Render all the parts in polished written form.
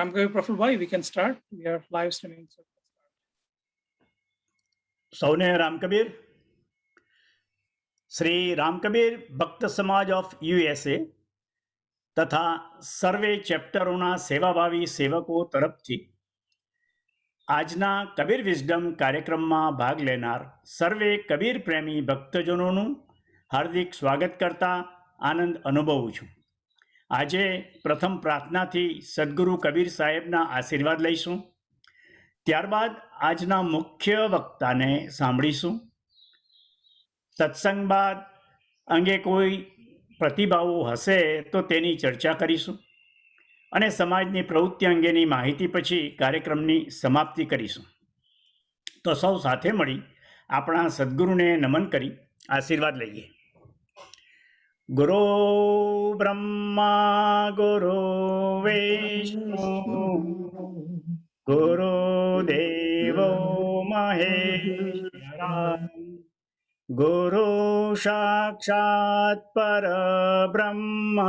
Ramkabir Prafulbhai, we can start. We are live streaming. So સૌને રામકબીર. શ્રી રામકબીર ભક્ત સમાજ of USA તથા સર્વે ચેપ્ટરોના સેવાભાવી સેવકો તરફથી આજના કબીર વિઝડમ કાર્યક્રમમાં ભાગ લેનાર સર્વે કબીર પ્રેમી ભક્તજનોનું હાર્દિક સ્વાગત કરતા આનંદ અનુભવું છું. આજે પ્રથમ પ્રાર્થનાથી સદગુરુ કબીર સાહેબના આશીર્વાદ લઈશું. ત્યારબાદ આજના મુખ્ય વક્તાને સાંભળીશું. સત્સંગ બાદ અંગે કોઈ પ્રતિભાવો હશે તો તેની ચર્ચા કરીશું અને સમાજની પ્રવૃત્તિ અંગેની માહિતી પછી કાર્યક્રમની સમાપ્તિ કરીશું. તો સૌ સાથે મળી આપણા સદગુરુને નમન કરી આશીર્વાદ લઈએ. ગુરુ બ્રહ્મા ગુરુ વિષ્ણુ ગુરુદેવો મહેશ્વરા ગુરુ સાક્ષાત પરબ્રહ્મા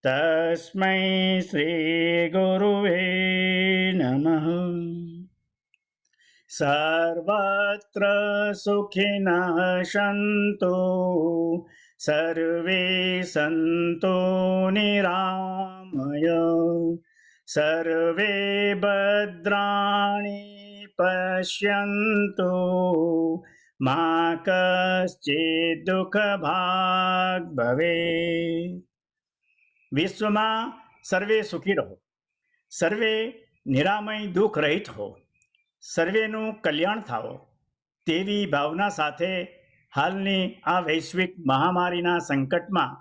તસ્મૈ શ્રી ગુરુવે નમઃ. સર્વત્ર સુખિનઃ સંતો સર્વે સંતો નિરામય સર્વે ભદ્રાણિ પશ્યન્તુ મા કશ્ચિદ દુઃખ ભાગ ભવેત. વિશ્વમાં સર્વે સુખી રહો, સર્વે નિરામય દુઃખ રહિત હો, સર્વેનું કલ્યાણ થાઓ તેવી ભાવના સાથે હાલની આ વૈશ્વિક મહામારીના સંકટમાં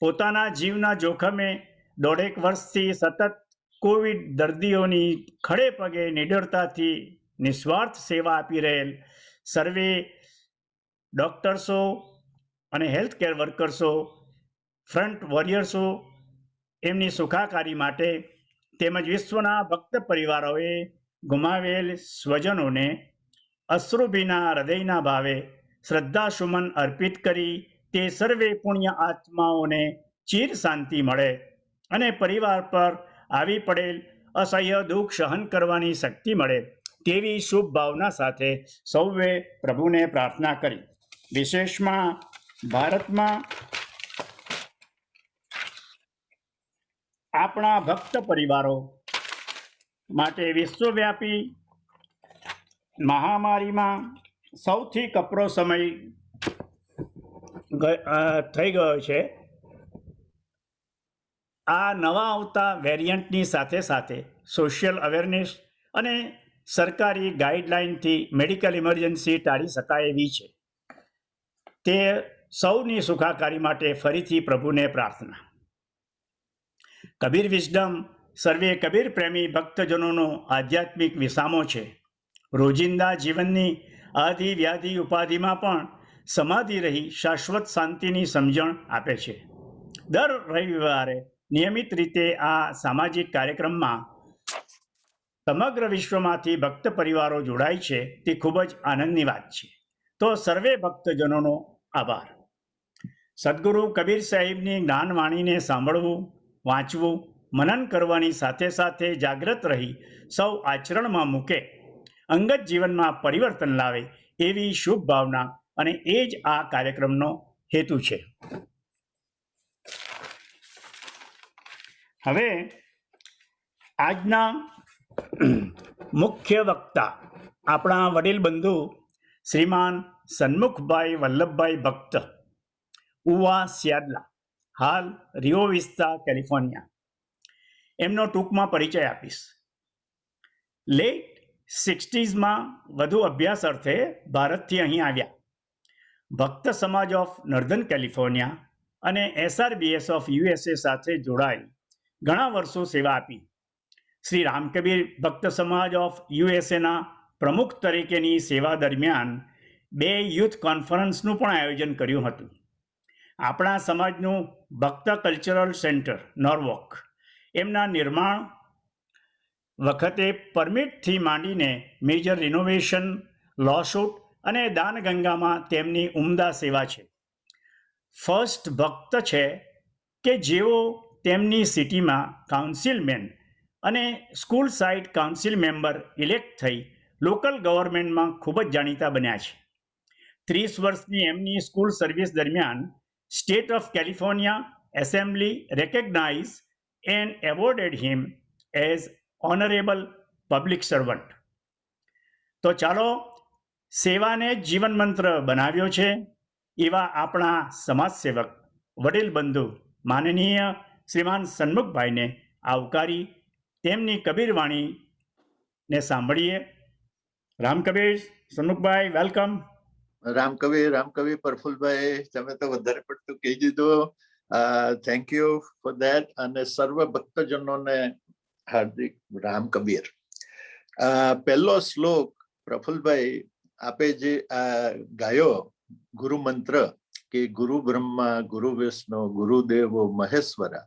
પોતાના જીવના જોખમે 1.5 વર્ષથી સતત કોવિડ દર્દીઓની ખડે પગે નિડરતાથી નિસ્વાર્થ સેવા આપી રહેલ સર્વે ડૉક્ટર્સો અને હેલ્થકેર વર્કર્સો, ફ્રન્ટ વોરિયર્સો, એમની સુખાકારી માટે તેમજ વિશ્વના ભક્ત પરિવારોએ ગુમાવેલ સ્વજનોને અશ્રુભીના હૃદયના ભાવે શ્રદ્ધાસુમન અર્પિત કરી તે સર્વે પુણ્ય આત્માઓને ચિર શાંતિ મળે અને પરિવાર પર આવી પડેલ અસહ્ય દુઃખ સહન કરવાની શક્તિ મળે તેવી શુભ ભાવના સાથે સૌએ પ્રભુને પ્રાર્થના કરી. વિશેષમાં ભારતમાં આપણા ભક્ત પરિવારો માટે વિશ્વવ્યાપી મહામારીમાં સૌથી કપરો સમય થઈ ગયો છે. આ નવા આવતા વેરિયન્ટની સાથે સાથે સોશિયલ અવેરનેસ અને સરકારી ગાઈડલાઇનથી મેડિકલ ઇમરજન્સી ટાળી શકાય એવી છે. તે સૌની સુખાકારી માટે ફરીથી પ્રભુને પ્રાર્થના. કબીર વિઝડમ સર્વે કબીર પ્રેમી ભક્તજનોનો આધ્યાત્મિક વિસામો છે. રોજિંદા જીવનની આધિ વ્યાધિ ઉપાધિમાં પણ સમાધિ રહી શાશ્વત શાંતિની સમજણ આપે છે. દર રવિવારે નિયમિત રીતે આ સામાજિક કાર્યક્રમમાં સમગ્ર વિશ્વમાંથી ભક્ત પરિવારો જોડાય છે તે ખૂબ જ આનંદની વાત છે. તો સર્વે ભક્તજનોનો આભાર. સદગુરુ કબીર સાહેબની જ્ઞાનવાણીને સાંભળવું, વાંચવું, મનન કરવાની સાથે સાથે જાગૃત રહી સૌ આચરણમાં મૂકે, અંગત જીવનમાં પરિવર્તન લાવે એવી શુભ ભાવના અને એ જ આ કાર્યક્રમનો હેતુ છે. હવે આજના મુખ્ય વક્તા આપણા વડીલ બંધુ શ્રીમાન સન્મુખભાઈ વલ્લભભાઈ ભક્ત, ઉવા સિયાદલા, હાલ રિયો વિસ્તા, કેલિફોર્નિયા. એમનો ટૂંકમાં પરિચય આપીશ. લેટ 60s વધુ અભ્યાસ અર્થે ભારતથી અહીં આવ્યા. ભક્ત સમાજ ઓફ નોર્ધન કેલિફોર્નિયા અને SRBS ઓફ USA સાથે જોડાઈ ઘણા વર્ષો સેવા આપી. શ્રી રામકબીર ભક્ત સમાજ ઓફ USAના પ્રમુખ તરીકેની સેવા દરમિયાન 2 યુથ કોન્ફરન્સનું પણ આયોજન કર્યું હતું. આપણા સમાજનું ભક્ત કલ્ચરલ સેન્ટર નોર્વોક એમના નિર્માણ વખતે પરમિટથી માંડીને મેજર રિનોવેશન, લોસૂટ અને દાનગંગામાં તેમની ઉમદા સેવા છે. ફર્સ્ટ ભક્ત છે કે જેઓ તેમની સિટીમાં કાઉન્સિલમેન અને school site council member elect થઈ લોકલ ગવર્મેન્ટમાં ખૂબ જ જાણીતા બન્યા છે. 30 વર્ષની એમની સ્કૂલ સર્વિસ દરમિયાન state of California assembly recognize and awarded him as honourable public servant. તો ચાલો, સેવાને જીવન મંત્ર બનાવ્યો છે એવા આપણા સમાજ સેવક વડીલ બંધુ માનનીય શ્રીમાન સન્મુખભાઈને આવકારી તેમની કબીરવાણીને સાંભળીએ. રામકબીર સન્મુખભાઈ, વેલકમ. રામકવિ પ્રફુલભાઈ, તમે તો વધારે પડતું કહી દીધું. Thank you for that. અને સર્વ ભક્તજનોને હાર્દિક રામ કબીર. પહેલો શ્લોક પ્રફુલભાઈ આપે જે ગાયો ગુરુ મંત્ર કે ગુરુ બ્રહ્મા ગુરુ વિષ્ણુ ગુરુદેવો મહેશ્વરા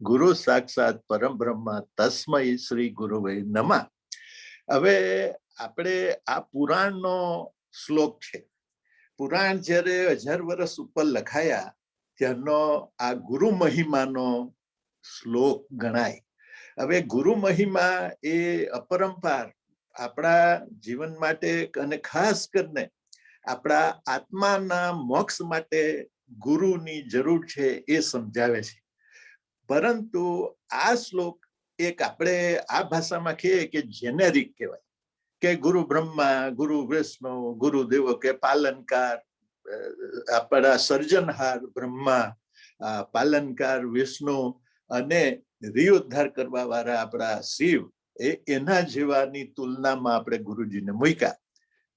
ગુરુ સાક્ષાત પરમ બ્રહ્મા તસ્મૈ શ્રી ગુરુવે નમઃ. હવે આપણે આ પુરાણનો શ્લોક છે. પુરાણ જ્યારે 1000 વર્ષ ઉપર લખાયા ત્યારનો આ ગુરુ મહિમાનો શ્લોક ગણાય. હવે ગુરુ મહિમા એ અપરંપાર આપણા જીવન માટે અને ખાસ કરીને આપણા આત્માના મોક્ષ માટે ગુરુની જરૂર છે એ સમજાવે છે. પરંતુ આ શ્લોક એક આપણે આ ભાષામાં કહીએ કે જેનેરિક કહેવાય કે ગુરુ બ્રહ્મા ગુરુ વિષ્ણુ ગુરુદેવો કે પાલનકાર, આપણા સર્જનહાર બ્રહ્મા, પાલનકાર વિષ્ણુ અને રીઉદ્ધાર કરવા વાળા આપણા શિવ, એના જેવાની તુલનામાં આપણે ગુરુજીને મૂક્યા.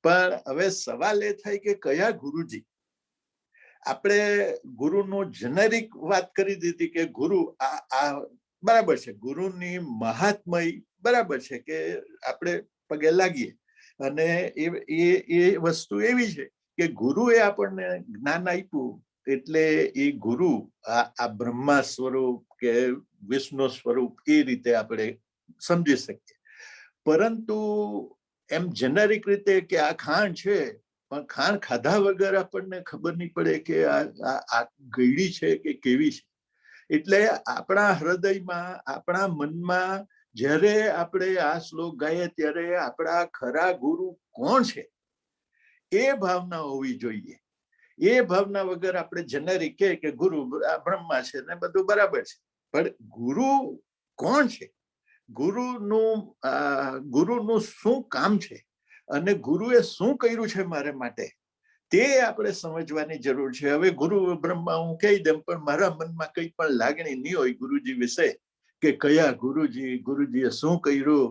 પણ હવે સવાલ એ થાય કે કયા ગુરુજી? આપણે ગુરુનું જેનેરિક વાત કરી દીધી કે ગુરુ આ બરાબર છે, ગુરુની મહાત્મય બરાબર છે કે આપણે પગે લાગીએ. અને એ વસ્તુ એવી છે કે ગુરુએ આપણને જ્ઞાન આપ્યું એટલે એ ગુરુ આ બ્રહ્મા સ્વરૂપ કે વિષ્ણુ સ્વરૂપ એ રીતે આપણે સમજી શકીએ. પરંતુ એમ જેનેરિક રીતે કે આ ખાંડ છે, પણ ખાંડ ખાધા વગર આપણને ખબર નહીં પડે કે આ ગયડી છે કે કેવી છે. એટલે આપણા હૃદયમાં આપણા મનમાં જ્યારે આપણે આ શ્લોક ગાઈએ ત્યારે આપણા ખરા ગુરુ કોણ છે એ ભાવના હોવી જોઈએ. એ ભાવના વગર આપણે જેનેરિક કે ગુરુ બ્રહ્મા છે ને બધું બરાબર છે, પણ ગુરુ કોણ છે, ગુરુનું શું કામ છે અને ગુરુએ શું કર્યું છે મારે માટે, તે આપણે સમજવાની જરૂર છે. હવે ગુરુ બ્રહ્મા હું કહી દઉં પણ મારા મનમાં કઈ પણ લાગણી નહીં હોય ગુરુજી વિશે કે કયા ગુરુજીએ શું કર્યું,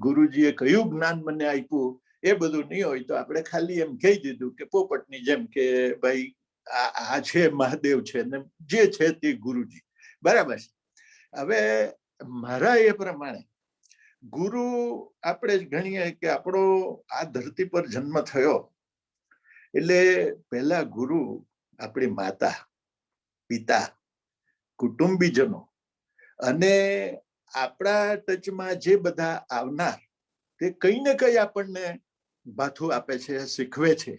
ગુરુજીએ કયું જ્ઞાન મને આપ્યું, એ બધું નહીં હોય તો આપણે ખાલી એમ કહી દીધું કે પોપટની જેમ કે ભાઈ આ છે મહાદેવ છે ને જે છે તે ગુરુજી બરાબર છે. હવે મારા એ પ્રમાણે ગુરુ આપણે ગણીએ કે આપણો આ ધરતી પર જન્મ થયો એટલે પહેલા ગુરુ આપણી માતા, પિતા, કુટુંબીજનો અને આપણા ટચમાં જે બધા આવનાર તે કઈ ને કઈ આપણને ભાથું આપે છે, શીખવે છે.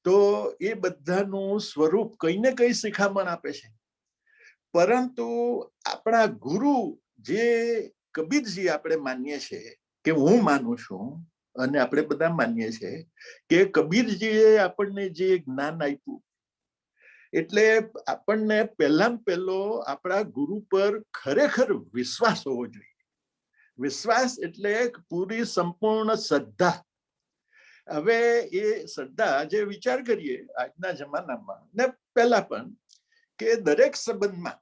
તો એ બધાનું સ્વરૂપ કઈ ને કઈ શિખામણ આપે છે. પરંતુ આપણા ગુરુ જે કબીરજી આપણે માનીએ છીએ કે હું માનું છું અને આપણે બધા માનીએ છીએ કે કબીરજીએ આપણને જે જ્ઞાન આપ્યું એટલે આપણને પહેલામાં પહેલો આપણા ગુરુ પર ખરેખર વિશ્વાસ હોવો જોઈએ. વિશ્વાસ એટલે પૂરી સંપૂર્ણ શ્રદ્ધા. હવે એ શ્રદ્ધા જે વિચાર કરીએ આજના જમાનામાં ને પહેલા પણ કે દરેક સંબંધમાં,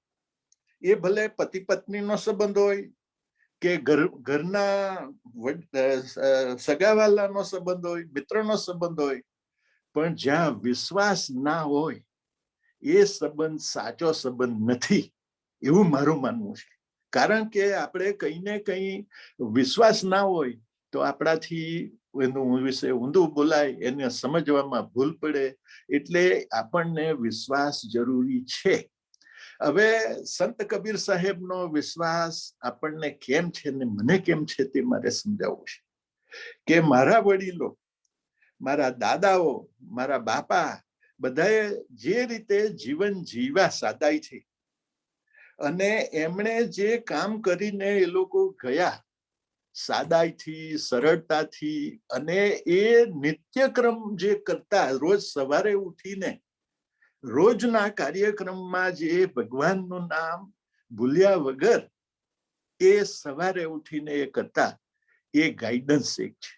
એ ભલે પતિ પત્નીનો સંબંધ હોય કે ઘરના સગાવાલાનો સંબંધ હોય, મિત્રનો સંબંધ હોય, પણ જ્યાં વિશ્વાસ ના હોય એ સંબંધ સાચો સંબંધ નથી એવું મારું માનવું છે. કારણ કે આપણે કઈ ને કઈ વિશ્વાસ ના હોય તો આપણાથી એનું વિશે ઊંધું બોલાય, એને સમજવામાં ભૂલ પડે. એટલે આપણને વિશ્વાસ જરૂરી છે. હવે સંત કબીર સાહેબનો વિશ્વાસ આપણને કેમ છે ને મને કેમ છે તે મારે સમજાવવું છે. કે મારા વડીલો, મારા દાદાઓ, મારા બાપા બધાએ જે રીતે જીવન જીવ્યા સાદાઈથી, અને એમણે જે કામ કરીને એ લોકો ગયા સાદાઈથી, સરળતાથી, અને એ નિત્યક્રમ જે કરતા, રોજ સવારે ઉઠીને રોજના કાર્યક્રમમાં જે ભગવાનનું નામ ભૂલ્યા વગર એ સવારે ઉઠીને એ કરતા, એ ગાઈડન્સ એક છે.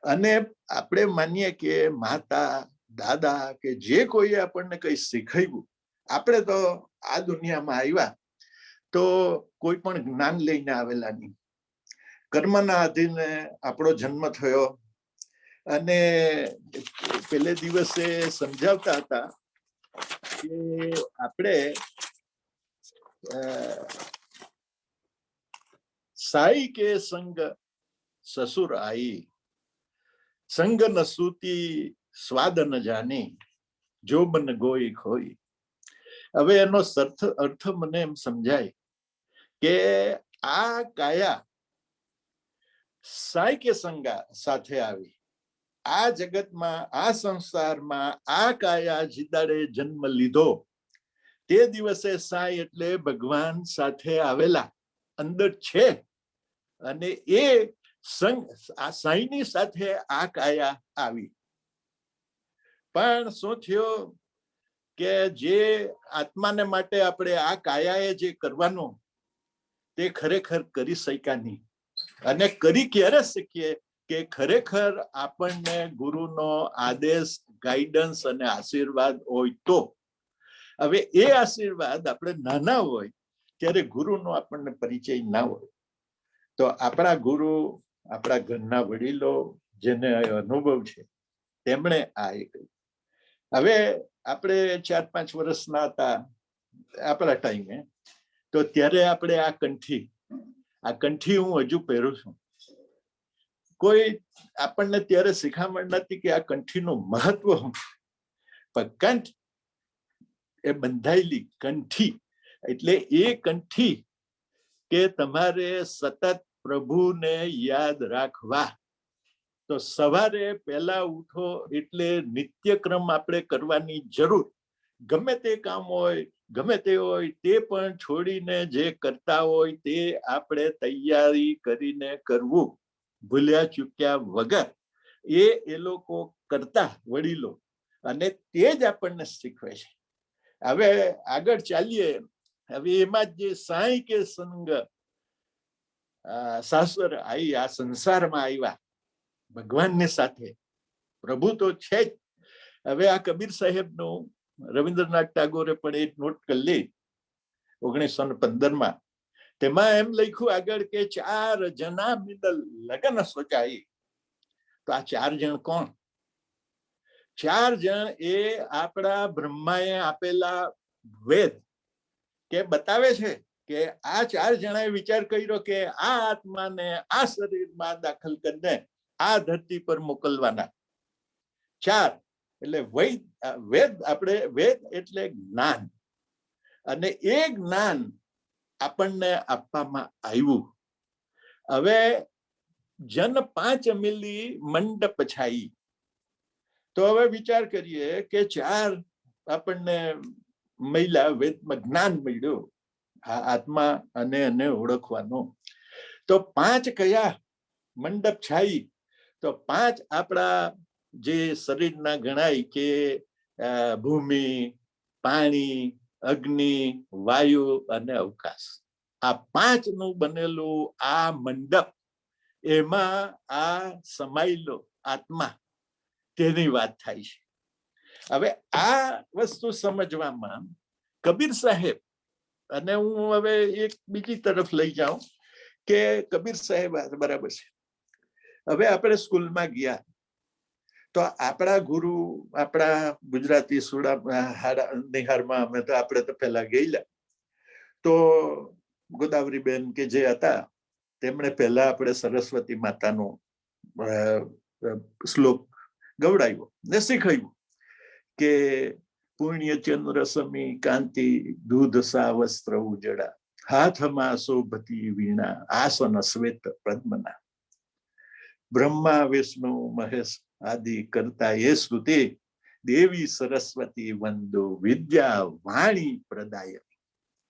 અને આપણે માનીએ કે માતા, દાદા કે જે કોઈ આપણને કઈ શીખવ્યું, આપણે તો આ દુનિયામાં આવ્યા તો કોઈ પણ જ્ઞાન લઈને આવેલા નહીં. કર્મના આધીને આપણો જન્મ થયો. અને પેલે દિવસે સમજાવતા હતા કે આપણે સાઈ કે સંગ સસુર આઈ, સંગ ન સૂતી સ્વાદ ન જાની, જો બન ગોઈ ખોઈ. હવે એનો અર્થ મને એમ સમજાય કે આ કાયા સાઈ કે સંગા સાથે આવી, આ જગતમાં, આ સંસારમાં આ કાયા જીદાડે જન્મ લીધો તે દિવસે સાઈ એટલે ભગવાન સાથે આવેલા, અંદર છે. અને એ સંગ, આ સાઈની સાથે આ કાયા આવી. પણ શું થયો કે જે આત્માને માટે આપણે આ કાયાએ જે કરવાનું તે ખરેખર કરી શક્યા નહીં. અને કરી ક્યારે શીખીએ કે ખરેખર આપણને ગુરુનો આદેશ, ગાઈડન્સ અને આશીર્વાદ હોય તો. હવે એ આશીર્વાદ આપણે નાના હોય ત્યારે ગુરુનો આપણને પરિચય ના હોય, તો આપણા ગુરુ, આપણા ઘરના વડીલો જેને અનુભવ છે તેમણે આ એ કહ્યું. હવે આપણે 4-5 વર્ષના હતા આપણા ટાઈમે, તો ત્યારે આપણે આ કંઠી હું હજુ પહેરું છું. કોઈ આપણને ત્યારે શિખામણ નથી કે આ કંઠીનું મહત્વ શું. પણ કંઠ એ બંધાયેલી કંઠી એટલે એ કંઠી કે તમારે સતત પ્રભુને યાદ રાખવા. તો સવારે પહેલા ઉઠો એટલે નિત્યક્રમ આપણે કરવાની જરૂર. ગમે તે કામ હોય, ગમે તે હોય, તે પણ છોડીને જે કરતા હોય તે આપણે તૈયારી કરીને કરવું, ભૂલ્યા ચૂક્યા વગર. એ લોકો કરતા વડીલો, અને તે જ આપણને શીખવે છે. હવે આગળ ચાલીએ. હવે એમાં જે સાઈ કે સંગ સાસર આવી, આ સંસારમાં આવ્યા ભગવાનની સાથે, પ્રભુ તો છે જ. હવે આ કબીર સાહેબનું રવિન્દ્રનાથ ટાગોરે પણ એક નોટ કરી લી 1915માં. તેમાં એમ લખ્યું આગળ કે 4 જણા મિલલ લગન સોચાઈ. તો આ 4 જણ કોણ? 4 જણ એ આપણા બ્રહ્માએ આપેલા વેદ કે બતાવે છે કે આ 4 જણાએ વિચાર કર્યો કે આ આત્માને આ શરીરમાં દાખલ કરીને આ ધરતી પર મોકલવાના. 4 એટલે વેદ, આપણે વેદ એટલે જ્ઞાન, અને એ જ્ઞાન આપણને આપવામાં આવ્યું. હવે જન 5 મિલી મંડપ છાઈ. તો હવે વિચાર કરીએ કે 4 આપણને મહિલા વેદમાં જ્ઞાન મળ્યું, આ આત્મા અને એને ઓળખવાનો. તો 5 કયા મંડપ છાઈ? તો 5 આપણા જે શરીરના ગણાય કે ભૂમિ, પાણી, અગ્નિ, વાયુ અને અવકાશ. આ 5 નું બનેલું આ મંડપ, એમાં આ સમાયેલો આત્મા, તેની વાત થાય છે. હવે આ વસ્તુ સમજવામાં કબીર સાહેબ, અને હું હવે એક બીજી તરફ લઈ જાઉં કે કબીર સાહેબ બરાબર છે. હવે આપણે સ્કૂલમાં ગયા તો આપણા ગુરુ, આપણા ગુજરાતી નિહારમાં અમે તો આપણે તો પહેલા ગયેલા. તો ગોદાવરીબેન કે જે હતા તેમણે પહેલા આપણે સરસ્વતી માતાનો શ્લોક ગવડાવ્યો ને શીખવ્યું કે પુણ્ય ચંદ્ર સમી કાંતિ, દૂધ સા વસ્ત્ર ઉજળા, હાથમાં શોભતી વીણા, આસન શ્વેત પદ્મના. બ્રહ્મા વિષ્ણુ મહેશ આદિ કરતા એ સ્તુતિ, દેવી સરસ્વતી વંદો, વિદ્યા વાણી પ્રદાય.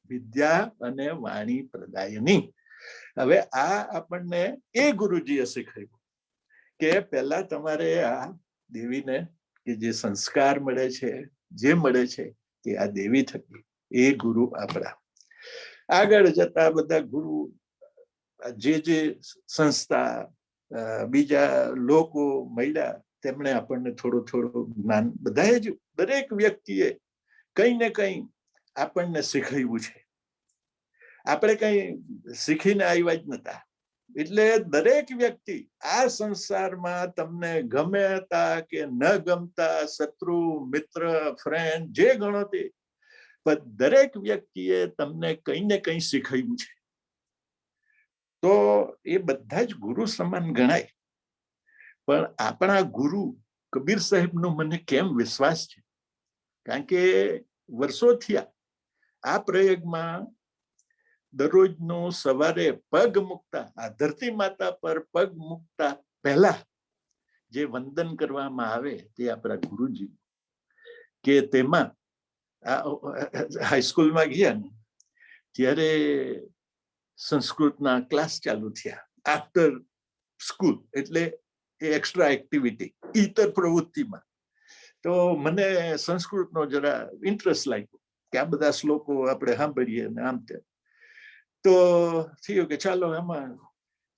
વિદ્યા અને વાણી પ્રદાયની. હવે આ આપણને એ ગુરુજીએ શીખવ્યું કે પહેલા તમારે આ દેવીને કે જે સંસ્કાર મળે છે, જે મળે છે તે આ દેવી થકી, એ ગુરુ આપણા. આગળ જતા બધા ગુરુ જે સંસ્થા બીજા લોકો મળ્યા, તેમણે આપણને થોડું જ્ઞાન, બધાએ જ દરેક વ્યક્તિએ કઈ ને કઈ આપણને શીખવ્યું છે. આપણે કઈ શીખીને આવ્યા જ નતા. એટલે દરેક વ્યક્તિ આ સંસારમાં તમને ગમતા કે ન ગમતા, શત્રુ, મિત્ર, ફ્રેન્ડ, જે ગણો તે, પણ દરેક વ્યક્તિએ તમને કઈ ને કઈ શીખવ્યું છે. તો એ બધા જ ગુરુ સમાન ગણાય. પણ આપણા ગુરુ કબીર સાહેબનો મને કેમ વિશ્વાસ છે? કારણ કે વર્ષો થયા આ પ્રયોગમાં દરરોજનો સવારે પગ મૂકતા, આ ધરતી માતા પર પગ મૂકતા પહેલા જે વંદન કરવામાં આવે તે આપણા ગુરુજી. કે તેમાં હાઈસ્કૂલમાં ગયા ને ત્યારે સંસ્કૃતના ક્લાસ ચાલુ થયા આફ્ટર સ્કૂલ, એટલે એક્સ્ટ્રા એક્ટિવિટી, ઇતર પ્રવૃત્તિમાં. તો મને સંસ્કૃતનો જરા ઇન્ટરેસ્ટ લાગ્યો કે આ બધા શ્લોકો આપણે સાંભળીએ ને આમ તેમ. તો થયું કે ચાલો એમાં.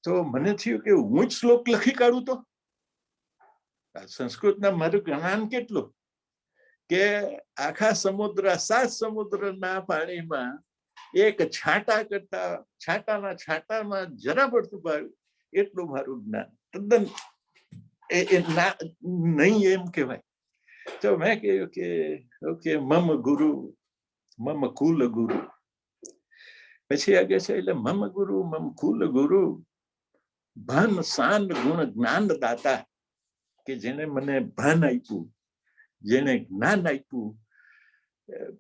તો મને થયું કે હું જ શ્લોક લખી કાઢું તો. સંસ્કૃતના મારું જ્ઞાન કેટલું કે આખા સમુદ્ર, 7 સમુદ્રના પાણીમાં એક છાંટા કરતા, છાંટામાં જરા પડતું પાડ્યું એટલું મારું જ્ઞાન. તદ્દન નહીં એમ કહેવાય. તો મેં કહ્યું કે ઓકે, મમ ગુરુ મમ કુલ ગુરુ. પછી આગળ છે એટલે મમ ગુરુ મમ કુલ ગુરુ ભાન શાન ગુણ જ્ઞાન દાતા, કે જેને મને ભાન આપ્યું, જેને જ્ઞાન આપ્યું.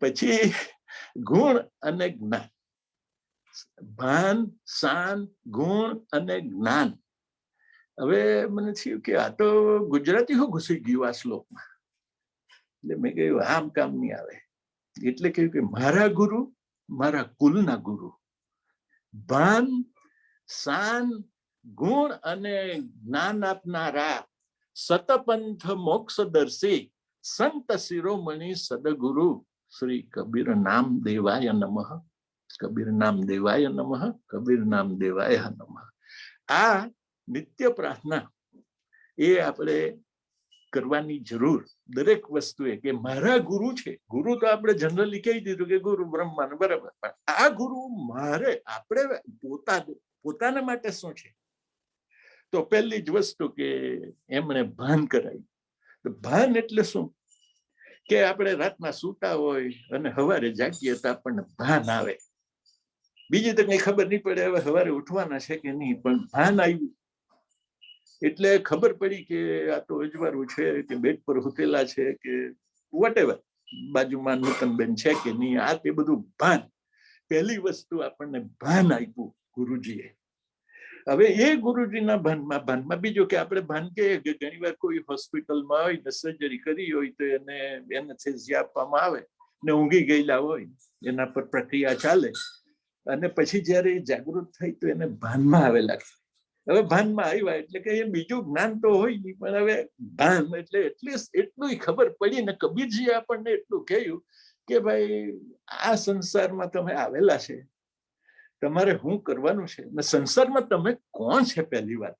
પછી ગુણ અને જ્ઞાન, ભાન, શાન, ગુણ અને જ્ઞાન. હવે મને થયું કે આ તો ગુજરાતી હું ઘૂસી ગયું આ શ્લોકમાં. એટલે મેં કહ્યું આમ કામ નહીં આવે. એટલે કહ્યું કે મારા ગુરુ, મારા કુલના ગુરુ, ભાન, શાન, ગુણ અને જ્ઞાન આપનારા, સતપંથ મોક્ષદર્શી, સંત શિરોમણી સદગુરુ શ્રી કબીર નામ દેવાય નમઃ. કબીર નામ દેવાય નમઃ. કબીર નામ દેવાય નમઃ. આ નિત્ય પ્રાર્થના એ આપણે કરવાની જરૂર દરેક વસ્તુએ, કે મારા ગુરુ છે. ગુરુ તો આપણે જનરલી કહી દીધું કે ગુરુ બ્રહ્મા, બરાબર. પણ આ ગુરુ મારે, આપણે પોતાના માટે શું છે? તો પહેલી જ વસ્તુ કે એમણે ભાન કરાયું. તો ભાન એટલે શું? કે આપણે રાતના સૂતા હોય અને સવારે જાગીએ તો આપણને ભાન આવે. બીજી તો કઈ ખબર નહીં પડે હવે સવારે ઉઠવાના છે કે નહીં, પણ ભાન આવ્યું એટલે ખબર પડી કે આ તો અજવાળું છે, કે બેડ પર હુતેલા છે, કે વોટેવર, બાજુમાં નૂતનબેન છે કે નહીં, આ તે બધું ભાન. પહેલી વસ્તુ આપણને ભાન આપ્યું ગુરુજીએ. હવે એ ગુરુજીના ભાનમાં બીજું કે આપણે ભાન કહીએ કે ઘણી વાર કોઈ હોસ્પિટલમાં હોય ને સર્જરી કરી હોય તો એને એનેસ્થેસિયા આપવામાં આવે ને ઊંઘી ગયેલા હોય, એના પર પ્રક્રિયા ચાલે, અને પછી જયારે જાગૃત થઈ તો એને ભાનમાં આવેલા. હવે ભાનમાં આવ્યા એટલે કે એ બીજું જ્ઞાન તો હોય નહીં, પણ હવે ભાન એટલે એટલું ખબર પડી ને કબીરજીએ આપણને એટલું કહ્યું કે ભાઈ આ સંસારમાં તમે આવેલા છે, તમારે શું કરવાનું છે, ને સંસારમાં તમે કોણ છે? પહેલી વાત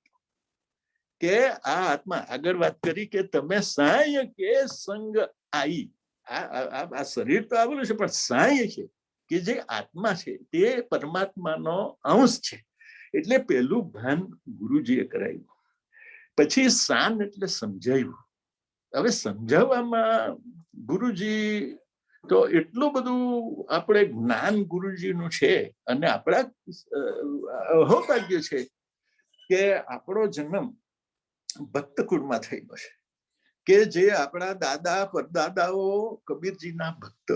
કે આ આત્મા, આગળ વાત કરી કે તમે સાય કે સંગ આઈ, આ શરીર તો આવેલું છે પણ સાય છે કે જે આત્મા છે તે પરમાત્માનો અંશ છે. એટલે પેલું ભાન ગુરુજીએ કરાયું. પછી શાન એટલે સમજાયું. હવે સમજાવવામાં ગુરુજી તો એટલું બધું આપણે જ્ઞાન ગુરુજીનું છે, અને આપણા અહોભાગ્ય છે કે આપણો જન્મ ભક્ત કુળમાં થયેલો છે, કે જે આપણા દાદા પરદાદાઓ કબીરજીના ભક્ત.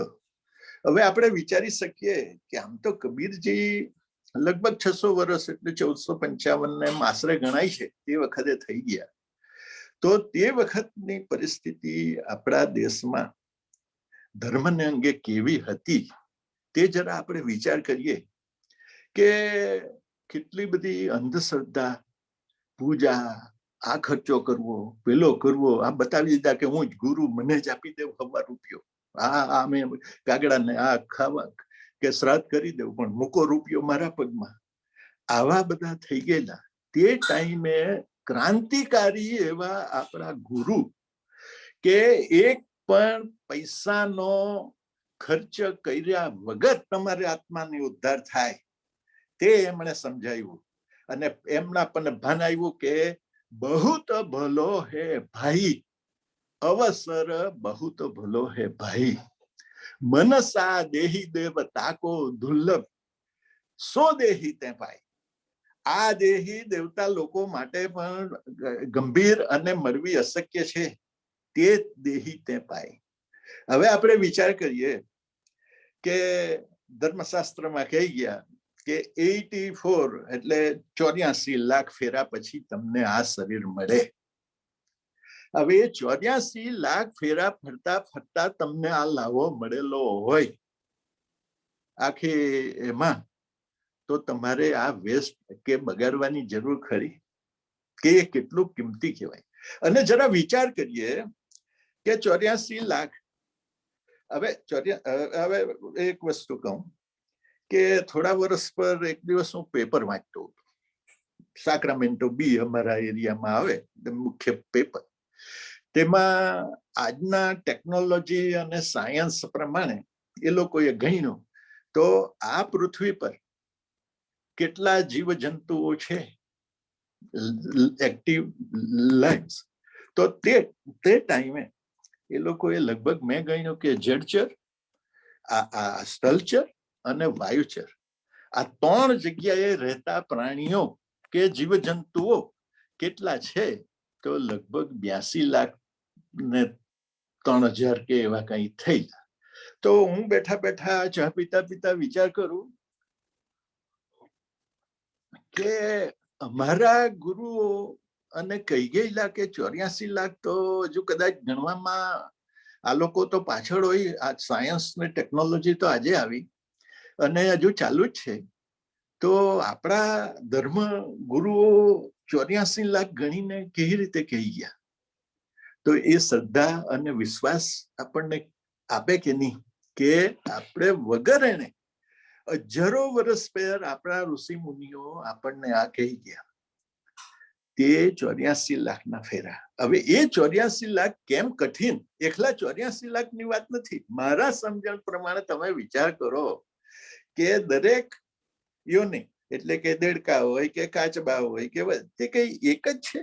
હવે આપણે વિચારી શકીએ કે આમ તો કબીરજી લગભગ 600 વર્ષ એટલે 1455 આશરે ગણાય છે તે વખતે થઈ ગયા. તો તે વખતની પરિસ્થિતિ આપણા દેશમાં ધર્મને અંગે કેવી હતી તે જરા આપણે વિચાર કરીએ કે કેટલી બધી અંધશ્રદ્ધા, પૂજા, આ ખર્ચો કરવો, પેલો કરવો, આ બતાવી દીધા કે હું જ ગુરુ, મને જ આપી દેવું 1,000 રૂપિયો, આ મેં કાગડાને આ ખાવા કે શ્રાદ્ધ કરી દેવું, પણ મૂકો રૂપિયો મારા પગમાં. આવા બધા થઈ ગયેલા. તે ટાઈમે ક્રાંતિકારી એવા આપણા ગુરુ કે એક પણ પૈસાનો ખર્ચ કર્યા વગર તમારે આત્માને ઉદ્ધાર થાય, તે એમણે સમજાવ્યું. અને એમના પણ ભાન આવ્યું કે બહુત ભલો હે ભાઈ, અવસર બહુત ભલો હે ભાઈ, મનસા દેહી દેવ તાકો દુર્લભ, સો દેહી તે પાય. આ દેહી દેવતા લોકો માટે પણ ગંભીર અને મળવી અશક્ય છે, તે દેહી તે પાય. હવે આપણે વિચાર કરીએ કે ધર્મશાસ્ત્રમાં કહી ગયા કે 84 એટલે 84 લાખ ફેરા પછી તમને આ શરીર મળે. હવે 84 લાખ ફેરા ફરતા ફરતા તમને આ લાવો મળેલો હોય આખી એમાં, તો તમારે આ વેસ્ટ કે બગાડવાની જરૂર ખરી કે કેટલું કિંમતી કહેવાય. અને જરા વિચાર કરીએ કે 84 લાખ. હવે એક વસ્તુ કહું કે થોડા વર્ષ પર એક દિવસ હું પેપર વાંચતો હતો. સાક્રામેન્ટો બી અમારા એરિયામાં આવે મુખ્ય પેપર. તેમાં આજના ટેકનોલોજી અને સાયન્સ પ્રમાણે એ લોકોએ ગણ્યું તો આ પૃથ્વી પર કેટલા જીવજંતુઓ છે એક્ટિવ લાઈફ. તો તે ટાઈમે એ લોકોએ લગભગ મેં ગણ્યું કે જળચર, આ સ્થળચર અને વાયુચર, આ 3 જગ્યાએ રહેતા પ્રાણીઓ કે જીવજંતુઓ કેટલા છે, તો લગભગ 82 લાખ ને 3,000 કે એવા કઈ થઈ. તો હું બેઠા બેઠા ચા પીતા પીતા વિચાર કરું કે અમારા ગુરુઓ અને કહી ગયેલા કે 84 લાખ તો હજુ કદાચ ગણવામાં આ લોકો તો પાછળ હોય. આ સાયન્સ ને ટેકનોલોજી તો આજે આવી અને હજુ ચાલુ જ છે. તો આપણા ધર્મ ગુરુઓ 84 લાખ ગણીને કેવી રીતે કહી ગયા? તો એ શ્રદ્ધા અને વિશ્વાસ આપણને આપે કે નહીં કે આપણે વગર એને હજારો વર્ષ પહેર આપણા ઋષિ મુનિઓ આપણને આ કહી ગયા તે 84 લાખના ફેરા. હવે એ 84 લાખ કેમ કઠિન? એકલા 84 લાખની વાત નથી. મારા સમજણ પ્રમાણે તમે વિચાર કરો કે દરેક યોનિ એટલે કે દેડકા હોય કે કાચબા હોય કે તે કઈ એક જ છે?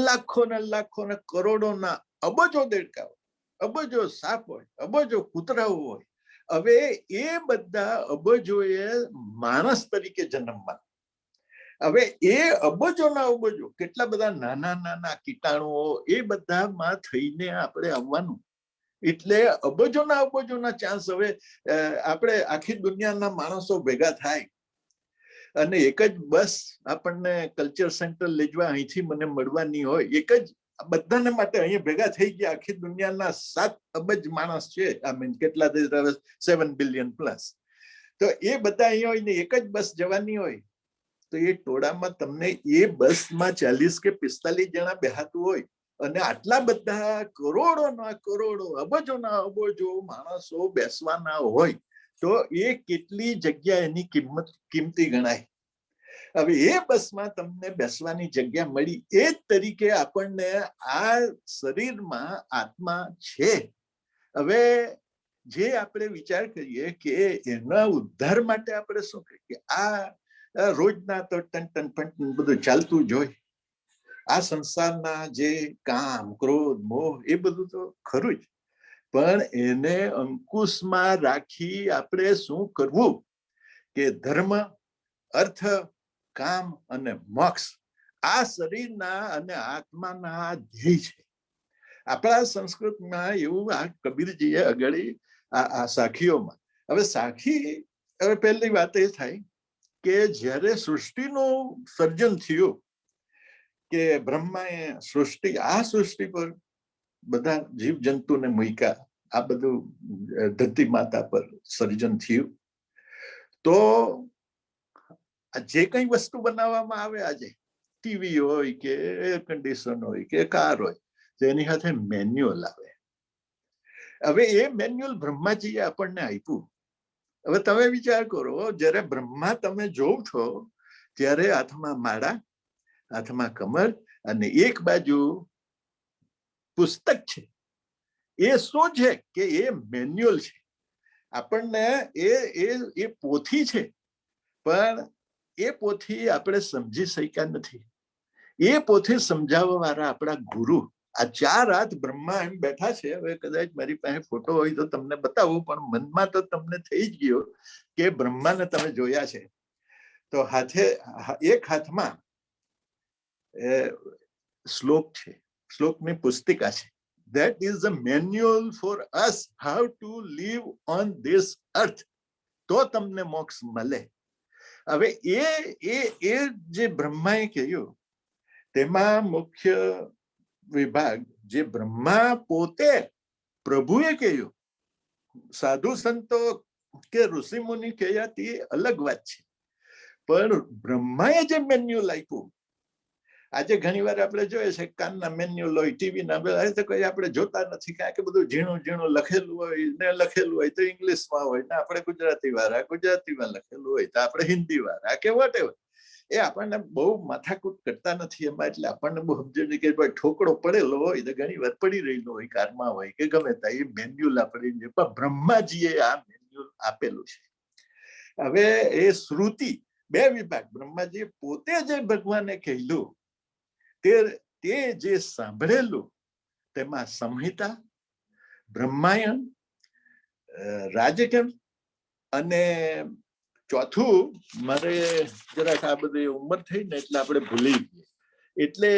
લાખો ને કરોડોના અબજો દેડકા હોય, અબજો સાપ હોય, અબજો કૂતરાઓ હોય. હવે એ બધા અબજોએ માણસ તરીકે જન્મવા. હવે એ અબજોના અબજો કેટલા બધા નાના નાના કીટાણુઓ એ બધામાં થઈને આપણે આવવાનું. એટલે અબજોના ચાન્સ. હવે આપણે આખી દુનિયાના માણસો ભેગા થાય અને એક જ બસ આપણને કલ્ચર સેન્ટર લઈ જવા અહીંથી મને મળવાની હોય, એક જ બધાને માટે અહીંયા ભેગા થઈ ગયા. આખી દુનિયાના 7 અબજ માણસ છે. કેટલા 7 બિલિયન પ્લસ. તો એ બધા અહીંયા હોય ને એક જ બસ જવાની હોય, તો એ ટોળામાં તમને એ બસમાં 40 કે 45 જણા બેહાતું હોય અને આટલા બધા કરોડોના કરોડો, અબજોના અબજો માણસો બેસવાના હોય, તો એ કેટલી જગ્યા એની કિંમતી ગણાય. હવે એ બસમાં તમને બેસવાની જગ્યા મળી, એ જ તરીકે આપણને આ શરીરમાં આત્મા છે. હવે જે આપણે વિચાર કરીએ કે એના ઉદ્ધાર માટે આપણે શું કરીએ? આ રોજના તો ટન બધું ચાલતું જ હોય. આ સંસારના જે કામ, ક્રોધ, મોહ એ બધું તો ખરું જ, પણ એને અંકુશમાં રાખી આપણે શું કરવું કે ધર્મ, અર્થ, કામ અને મોક્ષ આ શરીરના અને આત્માના ધ્યેય છે. આપણા સંસ્કૃતમાં એવું આ કબીરજીએ આગળ આ સાખીઓમાં. હવે સાખી, હવે પહેલી વાત એ થાય કે જ્યારે સૃષ્ટિનું સર્જન થયું કે બ્રહ્માએ સૃષ્ટિ પર બધા જીવજંતુને મૂક્યા આ બધું ધરતી માતા પર સર્જન થયું. તો જે કઈ વસ્તુ બનાવવામાં આવે આજે, ટીવી હોય કે એર કન્ડિશન હોય કે કાર હોય, તેની સાથે મેન્યુઅલ આવે. હવે એ મેન્યુઅલ બ્રહ્માજીએ આપણને આપ્યું. હવે તમે વિચાર કરો, જ્યારે બ્રહ્મા તમે જોવ છો ત્યારે હાથમાં માળા, હાથમાં કમળ અને એક બાજુ પુસ્તક છે. એ શું છે કે એ મેન્યુઅલ છે. આપણને એ પોથી છે, પણ એ પોથી આપણે સમજી શક્યા નથી. એ પોથી સમજાવવા વાળા આપણા ગુરુ, આ 4 હાથ બ્રહ્મા એમ બેઠા છે. હવે કદાચ મારી પાસે ફોટો હોય તો તમને બતાવું, પણ મનમાં તો તમને થઈ જ ગયો કે બ્રહ્માને તમે જોયા છે. તો એક હાથમાં શ્લોક છે, શ્લોકની પુસ્તિકા છે. That is the manual for us how to live on this earth. તો તમને મોક્ષ મળે. હવે એ જે બ્રહ્માએ કહ્યું, તેમાં મુખ્ય વિભાગ જે બ્રહ્મા પોતે પ્રભુએ કહ્યું. સાધુ સંતો કે ઋષિ મુનિ કહ્યા તે અલગ વાત છે, પણ બ્રહ્માએ જે મેન્યુઅલ આપ્યું. આજે ઘણી વાર આપણે જોઈએ છે કાનના મેન્યુઅલ હોય, ટીવીના, આપણે જોતા નથી, કારણ કે બધું ઝીણું ઝીણું લખેલું હોય ને, લખેલું હોય તો ઇંગ્લિશમાં હોય ને, આપણે ગુજરાતી વાળા ગુજરાતીમાં લખેલું હોય તો આપણે હિન્દી વાળા કે વોટેવર. એ આપણને બહુ માથાકૂટ કરતા નથી એમાં. એટલે આપણને બહુ સમજે કે ભાઈ ઠોકડો પડેલો હોય તો ઘણી વાર પડી રહેલો હોય, કારમાં હોય કે ગમે ત્યાં, એ મેન્યુઅલ આપણે. પણ બ્રહ્માજીએ આ મેન્યુઅલ આપેલું છે. હવે એ શ્રુતિ, 2 વિભાગ. બ્રહ્માજીએ પોતે જે ભગવાને કહેલું તે જે સાંભળેલું, તેમાં સંહિતા, બ્રહ્માયણ, રાજકમ અને ચોથું, મારે જરાક આ બધી ઉંમર થઈ ને એટલે આપણે ભૂલી ગઈએ, એટલે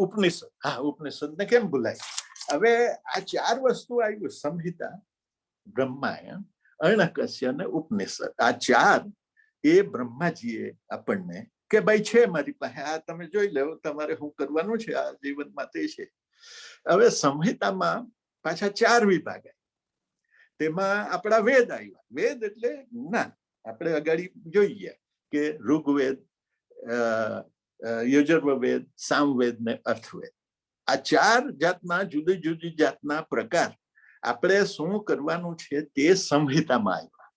ઉપનિષદ. હા, ઉપનિષદ ને કેમ ભૂલાય? હવે આ 4 વસ્તુ આવ્યું: સંહિતા, બ્રહ્માયણ, અર્ણકસ્ય અને ઉપનિષદ. આ 4 એ બ્રહ્માજીએ આપણને કે ભાઈ છે મારી પાસે, આ તમે જોઈ લો, તમારે શું કરવાનું છે આ જીવનમાં તે છે. હવે સંહિતામાં પાછા 4 વિભાગ. તેમાં આપણા વેદ આવ્યા. વેદ એટલે જ્ઞાન. આપણે અગાડી જોઈએ કે ઋગ્વેદ, યજુર્વેદ, સામવેદ ને અથર્વવેદ. આ 4 જાતના જુદી જુદી જાતના પ્રકાર આપણે શું કરવાનું છે તે સંહિતામાં આવ્યા.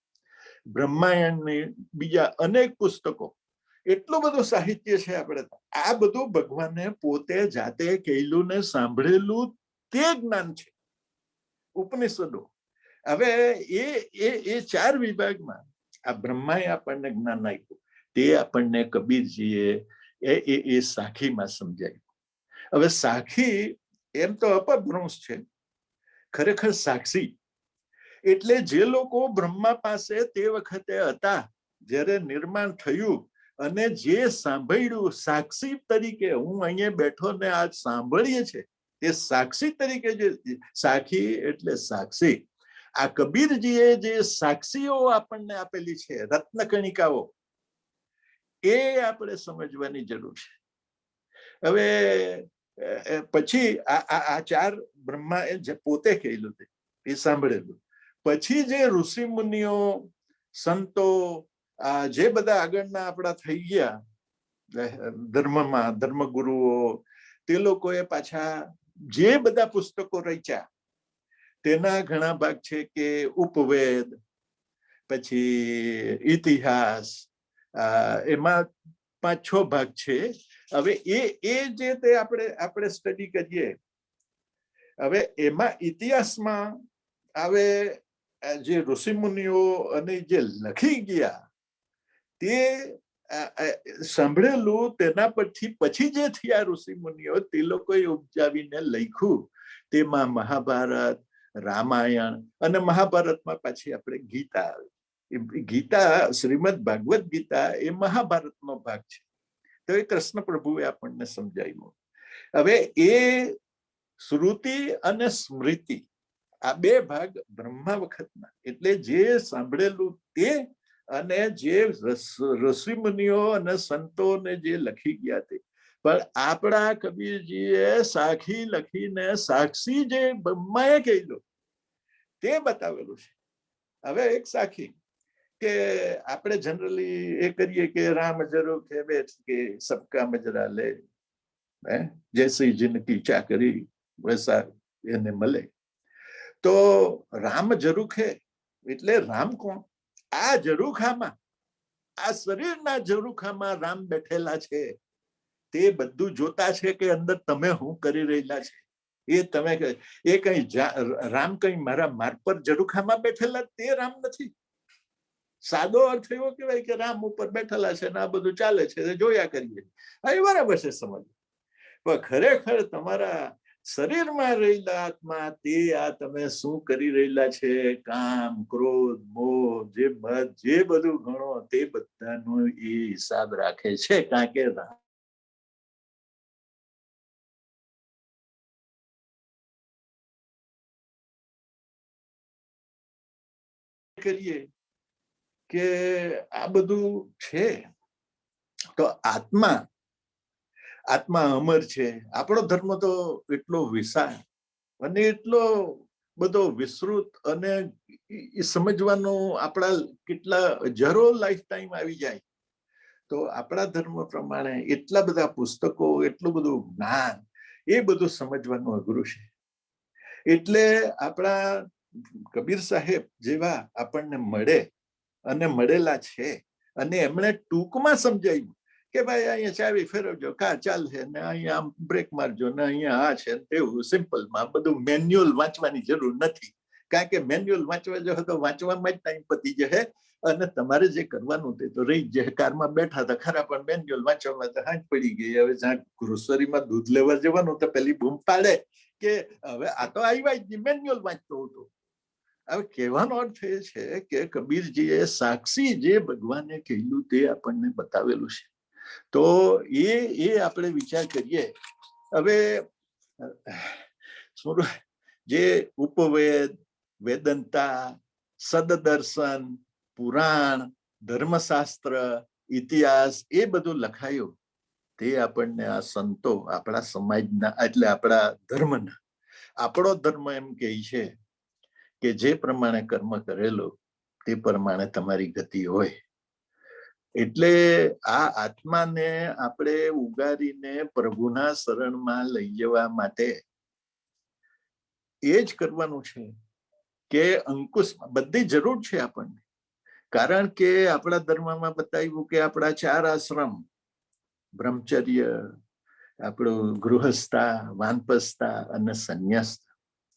બ્રહ્માયણની બીજા અનેક પુસ્તકો, એટલું બધું સાહિત્ય છે આપણે. આ બધું ભગવાને પોતે જાતે કહેલું ને સાંભળેલું તે જ્ઞાન છે, ઉપનિષદો. હવે એ 4 વિભાગમાં આ બ્રહ્માએ આપણને જ્ઞાન આપ્યું. તે આપણને કબીરજીએ એ સાખીમાં સમજાવ્યું. હવે સાખી એમ તો અપભ્રંશ છે, ખરેખર સાક્ષી એટલે જે લોકો બ્રહ્મા પાસે તે વખતે હતા, જ્યારે નિર્માણ થયું, અને જે સાંભળ્યું સાક્ષી તરીકે, હું અહીંયા બેઠો ને આ સાંભળીએ છે, તે સાક્ષી તરીકે જે સાખી એટલે સાક્ષી. આ કબીરજીએ જે સાક્ષીઓ આપણને આપેલી છે, રત્નકણિકાઓ, એ આપણે સમજવાની જરૂર છે. હવે પછી આ 4 બ્રહ્માએ જે પોતે કહેલું એ સાંભળેલું. પછી જે ઋષિ મુનિઓ, સંતો, જે બધા આગળના આપણા થઈ ગયા ધર્મમાં, ધર્મગુરુઓ, તે લોકોએ પાછા જે બધા પુસ્તકો રચ્યા, તેના ઘણા ભાગ છે કે ઉપવેદ, પછી ઇતિહાસ, એમાં 5-6 ભાગ છે. હવે એ જે તે આપણે સ્ટડી કરીએ. હવે એમાં ઇતિહાસમાં આવે જે ઋષિ મુનિઓ અને જે લખી ગયા તે સાંભળેલું, તેના પરથી પછી જે થયા ઋષિ મુનિઓ, તે લોકોએ ઉપજાવીને લખ્યું. તેમાં મહાભારત, રામાયણ અને મહાભારતમાં પાછી આપણે ગીતા આવે. ગીતા, શ્રીમદ ભાગવત ગીતા એ મહાભારતનો ભાગ છે. તો એ કૃષ્ણ પ્રભુએ આપણને સમજાવ્યું. હવે એ શ્રુતિ અને સ્મૃતિ, આ 2 ભાગ બ્રહ્મા વખતના. એટલે જે સાંભળેલું તે, અને જે ઋષિ મુનિઓ અને સંતોને જે લખી ગયા તે. પણ આપણા કબીરજીએ સાખી લખીને સાક્ષી જે બ્રહ્માએ કહેલું તે બતાવેલું છે. હવે એક સાખી કે આપણે જનરલી એ કરીએ કે રામ જરૂર કે બેઠ કે સબકા મજરા લે, જૈસી જિંદગી ચાકરી વૈસા એને મળે. તો રામ જરૂખે એટલે રામ કોણ? આ જરૂખામાં, આ શરીરના જરૂખામાં રામ બેઠેલા છે. તે બધું જોતા છે કે અંદર તમે શું કરી રહેલા છે એ તમે એ કઈ રામ કઈ મારા માર્ગ પર જરૂખામાં બેઠેલા તે રામ નથી. સાદો અર્થ એવો કહેવાય કે રામ ઉપર બેઠેલા છે ને આ બધું ચાલે છે જોયા કરીએ, એ બરાબર છે સમજ. પણ ખરેખર તમારા શરીરમાં રહેલા આત્મા તે આ તમે શું કરી રહેલા છે, કામ ક્રોધ મોહ જે બધું ગણો તે બધાનો એ હિસાબ રાખે છે. કારણ કે કરીએ કે આ બધું છે તો આત્મા અમર છે. આપણો ધર્મ તો એટલો વિશાળ અને એટલો બધો વિસ્તૃત અને સમજવાનો આપણા કેટલા હજારો લાઈફ ટાઈમ આવી જાય. તો આપણા ધર્મ પ્રમાણે એટલા બધા પુસ્તકો, એટલું બધું જ્ઞાન, એ બધું સમજવાનું અઘરું છે. એટલે આપણા કબીર સાહેબ જેવા આપણને મળે અને મળેલા છે અને એમણે ટૂંકમાં સમજાવ્યું કે ભાઈ અહીંયા ચાવી ફેરવજો, કા ચાલશે ને અહીંયા આમ બ્રેક મારજો ને અહીંયા આ છે એવું સિમ્પલમાં. બધું મેન્યુઅલ વાંચવાની જરૂર નથી. કારણ કે મેન્યુઅલ વાંચવા જો તો વાંચવામાં જ ટાઈમ પતી જશે અને તમારે જે કરવાનું તે તો રહી જ જાય. કારમાં બેઠા હતા ખરા પણ મેન્યુઅલ વાંચવામાં તો હાથ પડી ગઈ. હવે જ્યાં ગ્રોસરીમાં દૂધ લેવા જવાનું તો પેલી બૂમ પાડે કે હવે આ તો આવ્યા જ નહીં, મેન્યુઅલ વાંચતો હતો. હવે કહેવાનો અર્થ એ છે કે કબીરજીએ સાક્ષી જે ભગવાને કહેલું તે આપણને બતાવેલું છે. તો એ આપણે વિચાર કરીએ. હવે જે ઉપવેદ, વેદંતા, સદદર્શન, પુરાણ, ધર્મશાસ્ત્ર, ઇતિહાસ એ બધું લખાયું તે આપણને આ સંતો આપણા સમાજના એટલે આપણા ધર્મના, આપણો ધર્મ એમ કહે છે કે જે પ્રમાણે કર્મ કરેલું તે પ્રમાણે તમારી ગતિ હોય. એટલે આ આત્માને આપણે ઉગારીને પ્રભુના શરણમાં લઈ જવા માટે એ જ કરવાનું છે કે અંકુશ બધી જરૂર છે આપણને. કારણ કે આપણા ધર્મમાં બતાવ્યું કે આપણા 4 આશ્રમ, બ્રહ્મચર્ય, આપણું ગૃહસ્થા, વાનપ્રસ્થા અને સંન્યાસ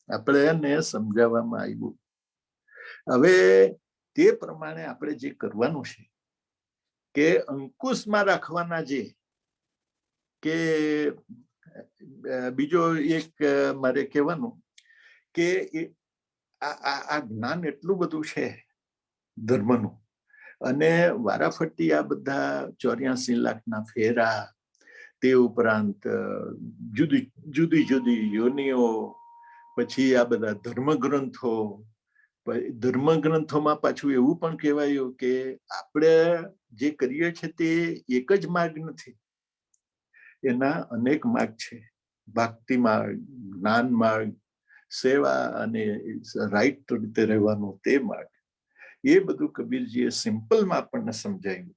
આપણે એને સમજાવવામાં આવ્યું. હવે તે પ્રમાણે આપણે જે કરવાનું છે કે અંકુશમાં રાખવાના, જે કે બીજો એક મારે કહેવાનું કે આ જ્ઞાન એટલું બધું છે ધર્મનું અને વારાફરતી આ બધા 84 લાખના ફેરા, તે ઉપરાંત જુદી જુદી યોનિઓ, પછી આ બધા ધર્મગ્રંથો. ધર્મગ્રંથોમાં પાછું એવું પણ કહેવાયું કે આપણે જે કરીએ છીએ તે એક જ માર્ગ નથી, એના અનેક માર્ગ છે. ભક્તિ માર્ગ, જ્ઞાન માર્ગ, સેવા અને રાઈટ રીતે રહેવાનું તે માર્ગ. એ બધું કબીરજીએ સિમ્પલમાં આપણને સમજાવ્યું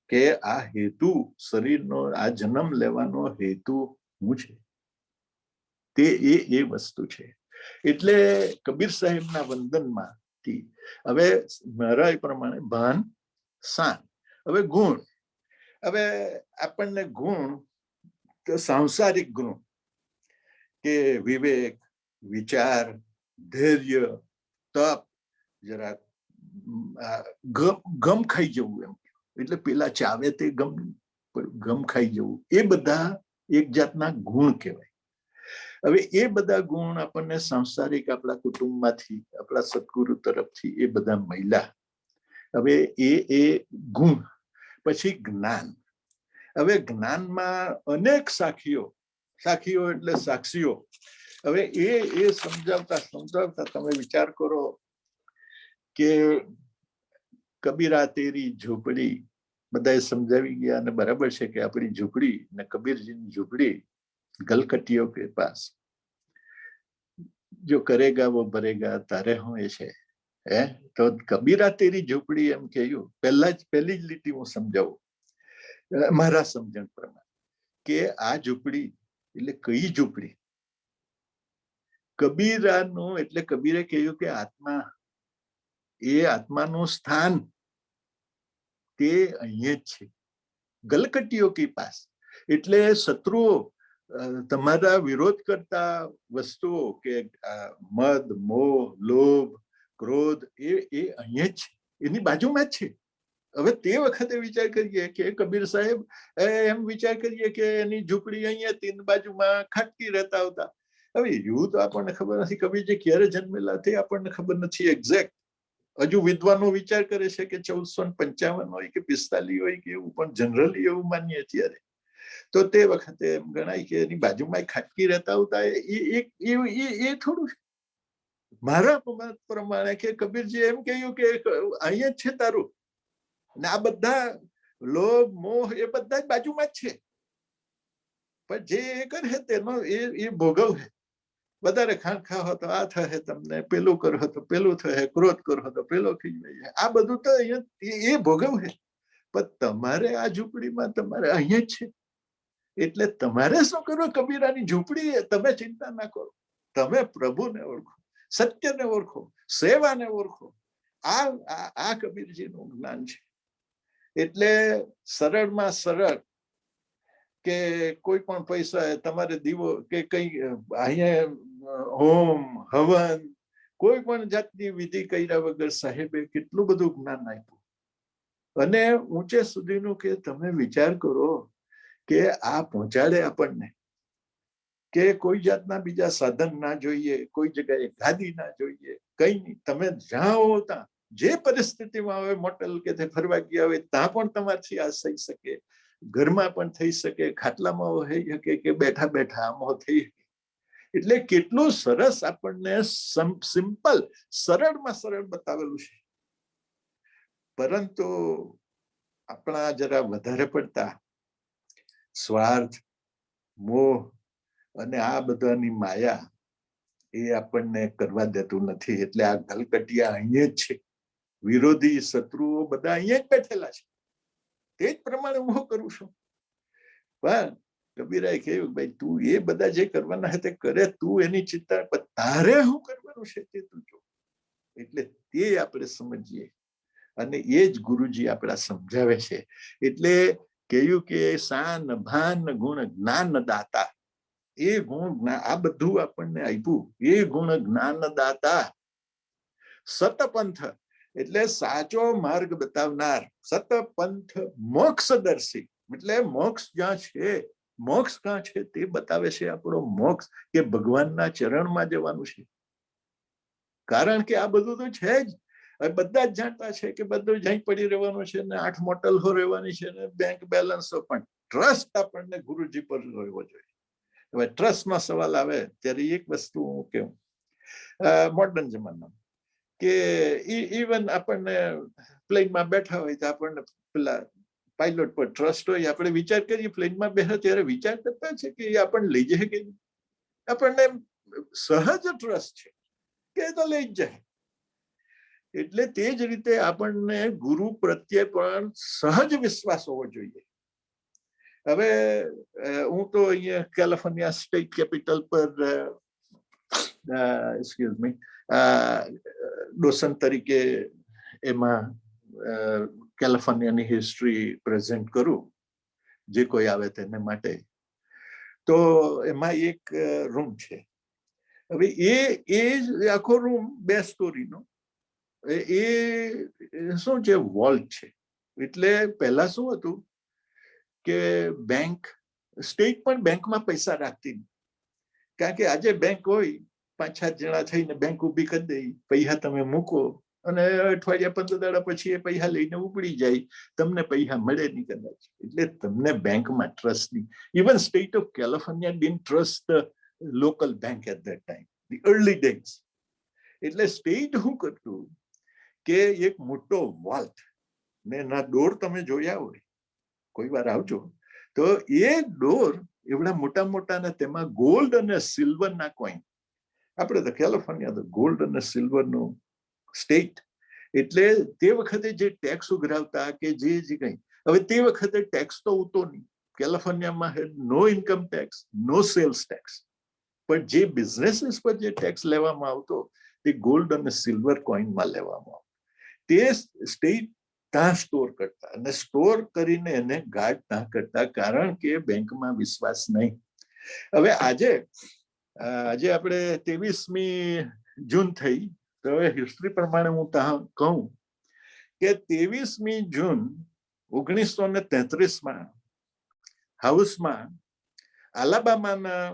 કે આ હેતુ, શરીરનો આ જન્મ લેવાનો હેતુ શું છે તે એ વસ્તુ છે. એટલે કબીર સાહેબના વંદનમાંથી હવે મારા પ્રમાણે ભાન, શાન, હવે ગુણ. હવે આપણને ગુણ તો સાંસારિક ગુણ કે વિવેક, વિચાર, ધૈર્ય, તપ, જરા ગમ ખાઈ જવું, એમ એટલે પેલા ચાવે તે ગમ ખાઈ જવું, એ બધા એક જાતના ગુણ કહેવાય. હવે એ બધા ગુણ આપણને સાંસારિક આપણા કુટુંબમાંથી, આપણા સદગુરુ તરફથી એ બધા મળ્યા. હવે એ ગુણ. પછી જ્ઞાન. હવે જ્ઞાનમાં અનેક સાખીઓ એટલે સાક્ષીઓ. હવે એ સમજાવતા તમે વિચાર કરો કે કબીરા તેરી ઝૂંપડી બધાએ સમજાવી ગયા અને બરાબર છે કે આપણી ઝૂંપડી ને કબીરજીની ઝૂંપડી ગલકટીઓ કે પાસ. जो करेगा वो भरेगा तारे હું એ છે હે તો કબીરા તેરી ઝૂંપડી એમ કહ્યું પહેલી જ લીટી હું સમજાવું મારા સમજણ પ્રમાણે કે આ ઝૂંપડી એટલે કઈ ઝૂંપડી કબીરાનું એટલે કબીરે કહ્યું કે આત્મા એ આત્માનું સ્થાન તે અહીંયા જ છે ગલકટીઓ કી પાસ એટલે શત્રુઓ તમારા વિરોધ કરતા વસ્તુઓ કે મદ મોહ લોભ ક્રોધ એ અહીંયા જ છે એની બાજુમાં જ છે હવે તે વખતે વિચાર કરીએ કે કબીર સાહેબ એમ વિચાર કરીએ કે એની ઝૂંપડી અહીંયા તીન બાજુમાં ખાટકી રહેતા હતા હવે એવું તો આપણને ખબર નથી કબીરજી ક્યારે જન્મેલા તે આપણને ખબર નથી એક્ઝેક્ટ હજુ વિદ્વાનો વિચાર કરે છે કે 1455 હોય કે 45 હોય કે એવું પણ જનરલી એવું માનીએ ત્યારે તો તે વખતે એમ ગણાય કે એની બાજુમાં ખાટકી રહેતા હતા એ થોડું મારા મત પ્રમાણે કે કબીરજી એમ કહ્યું કે અહીંયા જ છે તારું ને આ બધા લોભ મોહ એ બધા જ બાજુમાં જ છે પણ જે એ કરે તેનો એ ભોગવ છે વધારે ખાંડ ખાઓ તો આ થાય તમને પેલું કરો તો પેલું થાય ક્રોધ કરો તો પેલો ખીજવાય આ બધું તો અહીંયા એ ભોગવ છે પણ તમારે આ ઝૂંપડીમાં તમારે અહીંયા જ છે એટલે તમારે શું કરો કબીરાની ઝૂંપડી તમે ચિંતા ના કરો તમે પ્રભુને ઓળખો સત્યને ઓળખો સેવાને ઓળખો આ કબીરજીનું જ્ઞાન છે એટલે સરળમાં સરળ કે કોઈ પણ પૈસા તમારે દીવો કે કઈ અહીંયા હોમ હવન કોઈ પણ જાતની વિધિ કર્યા વગર સાહેબે કેટલું બધું જ્ઞાન આપ્યું અને ઊંચે સુધીનું કે તમે વિચાર કરો કે આ પહોંચાડે આપણને કે કોઈ જાતના બીજા સાધન ના જોઈએ કોઈ જગ્યાએ ગાદી ના જોઈએ કઈ નહીં તમે જ્યાં હો ત્યાં જે પરિસ્થિતિમાં આવે મોટેલ કે તે ફરવા ગયા હોય ત્યાં પણ તમારથી આ થઈ શકે ઘરમાં પણ થઈ શકે ખાટલામાં થઈ શકે કે બેઠા બેઠા આમાં થઈ શકે એટલે કેટલું સરસ આપણને સિમ્પલ સરળમાં સરળ બતાવેલું છે પરંતુ આપણા જરા વધારે પડતા સ્વાર્થ મોહ અને આ બધાની માયા એ આપણને કરવા દેતું નથી એટલે આ ગલકટિયા અહીંયા જ છે વિરોધી શત્રુઓ બધા અહીંયા જ બેઠેલા છે તે જ પ્રમાણે હું કરું છું પણ કબીરાએ કહ્યું ભાઈ તું એ બધા જે કરવાના તે કરે તું એની ચિંતા તારે શું કરવાનું છે તે તું જો એટલે તે આપણે સમજીએ અને એ જ ગુરુજી આપણા સમજાવે છે એટલે કહ્યું કે શાન ભાન ગુણ જ્ઞાન દાતા એ ગુણ આ બધું આપણને આપ્યું એ ગુણ જ્ઞાન દાતા સતપંથ એટલે સાચો માર્ગ બતાવનાર સતપંથ મોક્ષદર્શી એટલે મોક્ષ જ્યાં છે મોક્ષ ક્યાં છે તે બતાવે છે આપણો મોક્ષ કે ભગવાનના ચરણમાં જવાનું છે કારણ કે આ બધું તો છે જ બધા જ જાણતા છે કે બધું જઈ પડી રહેવાનું છે ને 8 મોટલો રહેવાની છે ને બેંક બેલેન્સો પણ ટ્રસ્ટ આપણને ગુરુજી પર રહેવો જોઈએ હવે ટ્રસ્ટનો સવાલ આવે ત્યારે એક વસ્તુ હું કહું મોડર્ન જમાનામાં કે ઇવન આપણને પ્લેનમાં બેઠા હોય તો આપણને પેલા પાયલોટ પર ટ્રસ્ટ હોય આપણે વિચાર કરીએ પ્લેનમાં બેઠા ત્યારે વિચાર કરતા છે કે એ આપણને લઈ જાય કે આપણને સહજ ટ્રસ્ટ છે કે તો લઈ જ જાય એટલે તે જ રીતે આપણને ગુરુ પ્રત્યે પણ સહજ વિશ્વાસ હોવો જોઈએ હવે હું તો અહીંયા કેલિફોર્નિયા સ્ટેટ કેપિટલ પર એક્સક્યુઝ મી ડોસન તરીકે એમાં કેલિફોર્નિયાની હિસ્ટ્રી પ્રેઝન્ટ કરું જે કોઈ આવે તેને માટે તો એમાં એક રૂમ છે હવે એ આખો રૂમ 2 સ્ટોરીનો એ શું છે વોલ્ટ છે એટલે પહેલા શું હતું કે બેંક સ્ટેટ પણ બેંકમાં પૈસા રાખતી કારણ કે આજે બેંક હોય 5-7 જણા થઈને બેંક ઊભી કરી દે પૈસા તમે મૂકો અને અઠવાડિયા 15 દાડા પછી એ પૈસા લઈને ઉપડી જાય તમને પૈસા મળે નહીં કદાચ એટલે તમને બેંકમાં ટ્રસ્ટ નહીં even state of California didn't trust the local bank at that time the early days એટલે સ્ટેટ શું કરતું કે એક મોટો વોલ્ટ ને એના ડોર તમે જોયા હોય કોઈ વાર આવજો તો એ ડોર એવડા મોટા મોટા ને તેમાં ગોલ્ડ અને સિલ્વર ના કોઈન આપણે તો કેલિફોર્નિયા તો ગોલ્ડ અને સિલ્વરનું સ્ટેટ, એટલે તે વખતે જે ટેક્સ ઉઘરાવતા કે જે કંઈ, હવે તે વખતે ટેક્સ તો ઉતો નહીં. કેલિફોર્નિયામાં હેડ નો ઇન્કમ ટેક્સ, નો સેલ્સ ટેક્સ, પણ જે બિઝનેસીસ પર જે ટેક્સ લેવામાં આવતો તે ગોલ્ડ અને સિલ્વર કોઈનમાં લેવામાં આવતો. તે સ્ટેટ ત્યાં સ્ટોર કરતા, અને સ્ટોર કરીને એને ગાર્ડ ના કરતા, કારણ કે બેંકમાં વિશ્વાસ નહીં. હવે આજે આપણે 23મી જૂન થઈ, તો હવે હિસ્ટ્રી પ્રમાણે હું ત્યાં કહું કે 23મી જૂન 1933માં હાઉસમાં આલાબામાના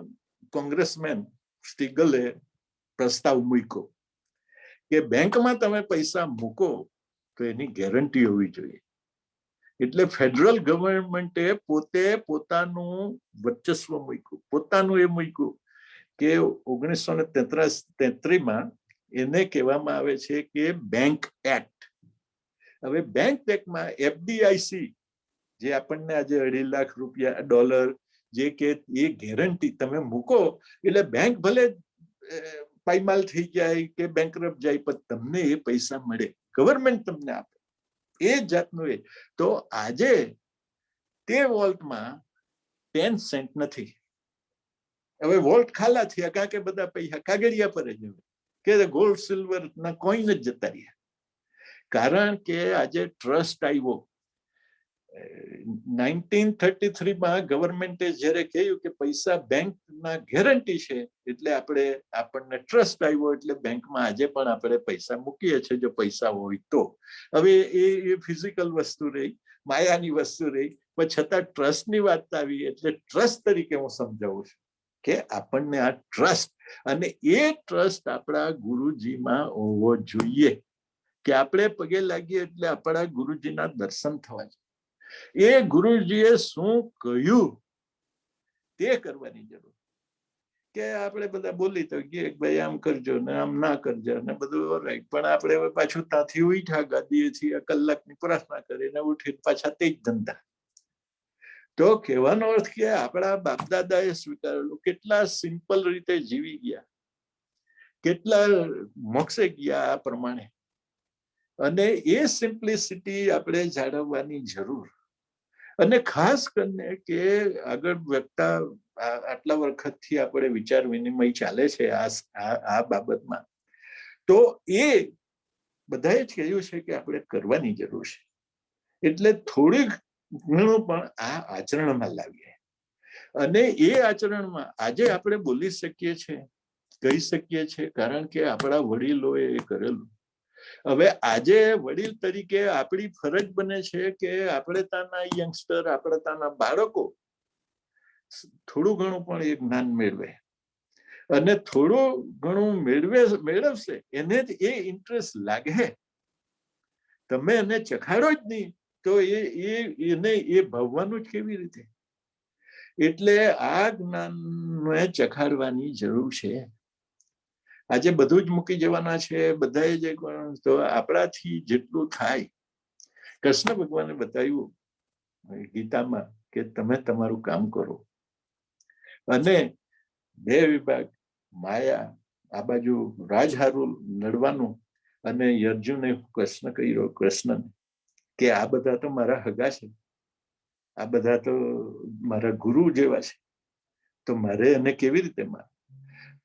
કોંગ્રેસમેન સ્ટીગલે પ્રસ્તાવ મૂક્યો કે બેંકમાં તમે પૈસા મૂકો તો એની ગેરંટી હોવી જોઈએ. એટલે ફેડરલ ગવર્મેન્ટે પોતે પોતાનું વર્ચસ્વ મૂક્યું, પોતાનું એ મૂક્યું કે 1933માં એને કહેવામાં આવે છે કે બેંક એક્ટ. હવે બેંક એક્ટમાં FDIC જે આપણને આજે $2.5 જે કે એ ગેરંટી તમે મૂકો એટલે બેંક ભલે પાયમાલ થઈ જાય કે બેંકરપ્ટ જાય, પણ તમને એ પૈસા મળે, ગવર્મેન્ટ તમને આપે, એ જાતનું એ. તો આજે તે વોલ્ટમાં 10 સેન્ટ નથી. હવે વોલ્ટ ખાલા થયા, કારણ કે બધા પૈસા કાગળિયા પર જ હવે કે ગોલ્ડ સિલ્વર ના કોઈન જ જતા રહ્યા. કારણ કે આજે ટ્રસ્ટ આવ્યો. 1933માં ગવર્મેન્ટે જ્યારે કહ્યું કે પૈસા બેંકના ગેરંટી છે, એટલે આપણને ટ્રસ્ટ આવ્યો, એટલે બેંકમાં આજે પણ આપણે પૈસા મૂકીએ છીએ જો પૈસા હોય તો. હવે એ ફિઝિકલ વસ્તુ રહી, માયાની વસ્તુ રહી, પણ છતાં ટ્રસ્ટની વાત આવી એટલે ટ્રસ્ટ તરીકે હું સમજાવું છું કે આપણને આ ટ્રસ્ટ, અને એ ટ્રસ્ટ આપણા ગુરુજીમાં હોવો જોઈએ કે આપણે પગે લાગીએ એટલે આપણા ગુરુજીના દર્શન થવા જોઈએ. એ ગુરુજીએ શું કહ્યું તે કરવાની જરૂર. કે આપણે બધા બોલી તો કે ભાઈ આમ કરજો ને આમ ના કરજો ને બધું ઓલરાઈટ, પણ આપણે હવે પાછું ત્યાંથી ઉઠ્યા ગાદીએથી, કલાકની પ્રાર્થના કરીને ઉઠીને પાછા તે જ ધંધા. તો કહેવાનો અર્થ કે આપણા બાપદાદાએ સ્વીકારેલું, કેટલા સિમ્પલ રીતે જીવી ગયા, કેટલા મોક્ષે ગયા આ પ્રમાણે, અને એ સિમ્પ્લિસિટી આપણે જાળવવાની જરૂર. અને ખાસ કરીને કે આગળ વધતા આટલા વખતથી આપણે વિચાર વિનિમય ચાલે છે આ બાબતમાં, તો એ બધાએ જ કહ્યું છે કે આપણે કરવાની જરૂર છે. એટલે થોડીક ઘણું પણ આ આચરણમાં લાવીએ, અને એ આચરણમાં આજે આપણે બોલી શકીએ છીએ, કહી શકીએ છીએ, કારણ કે આપણા વડીલોએ એ કરેલું. હવે આજે વડીલ તરીકે આપણી ફરજ બને છે કે આપણે ત્યાંના યંગસ્ટર, આપણે ત્યાંના બાળકો થોડું ઘણું પણ એ જ્ઞાન મેળવે, અને થોડું ઘણું મેળવશે એને જ એ ઇન્ટરેસ્ટ લાગે. તમે એને ચખાડો જ નહીં તો એને એ ભાવવાનું જ કેવી રીતે? એટલે આ જ્ઞાનને ચખાડવાની જરૂર છે. આજે બધું જ મૂકી જવાના છે બધાએ જે, તો આપણાથી જેટલું થાય. કૃષ્ણ ભગવાને બતાવ્યું ગીતામાં કે તમે તમારું કામ કરો, અને 2 વિભાગ માયા, આ બાજુ રાજહારું લડવાનું, અને અર્જુને પ્રશ્ન કર્યો કૃષ્ણને કે આ બધા તો મારા હગા છે, આ બધા તો મારા ગુરુ જેવા છે, તો મારે એને કેવી રીતે માર?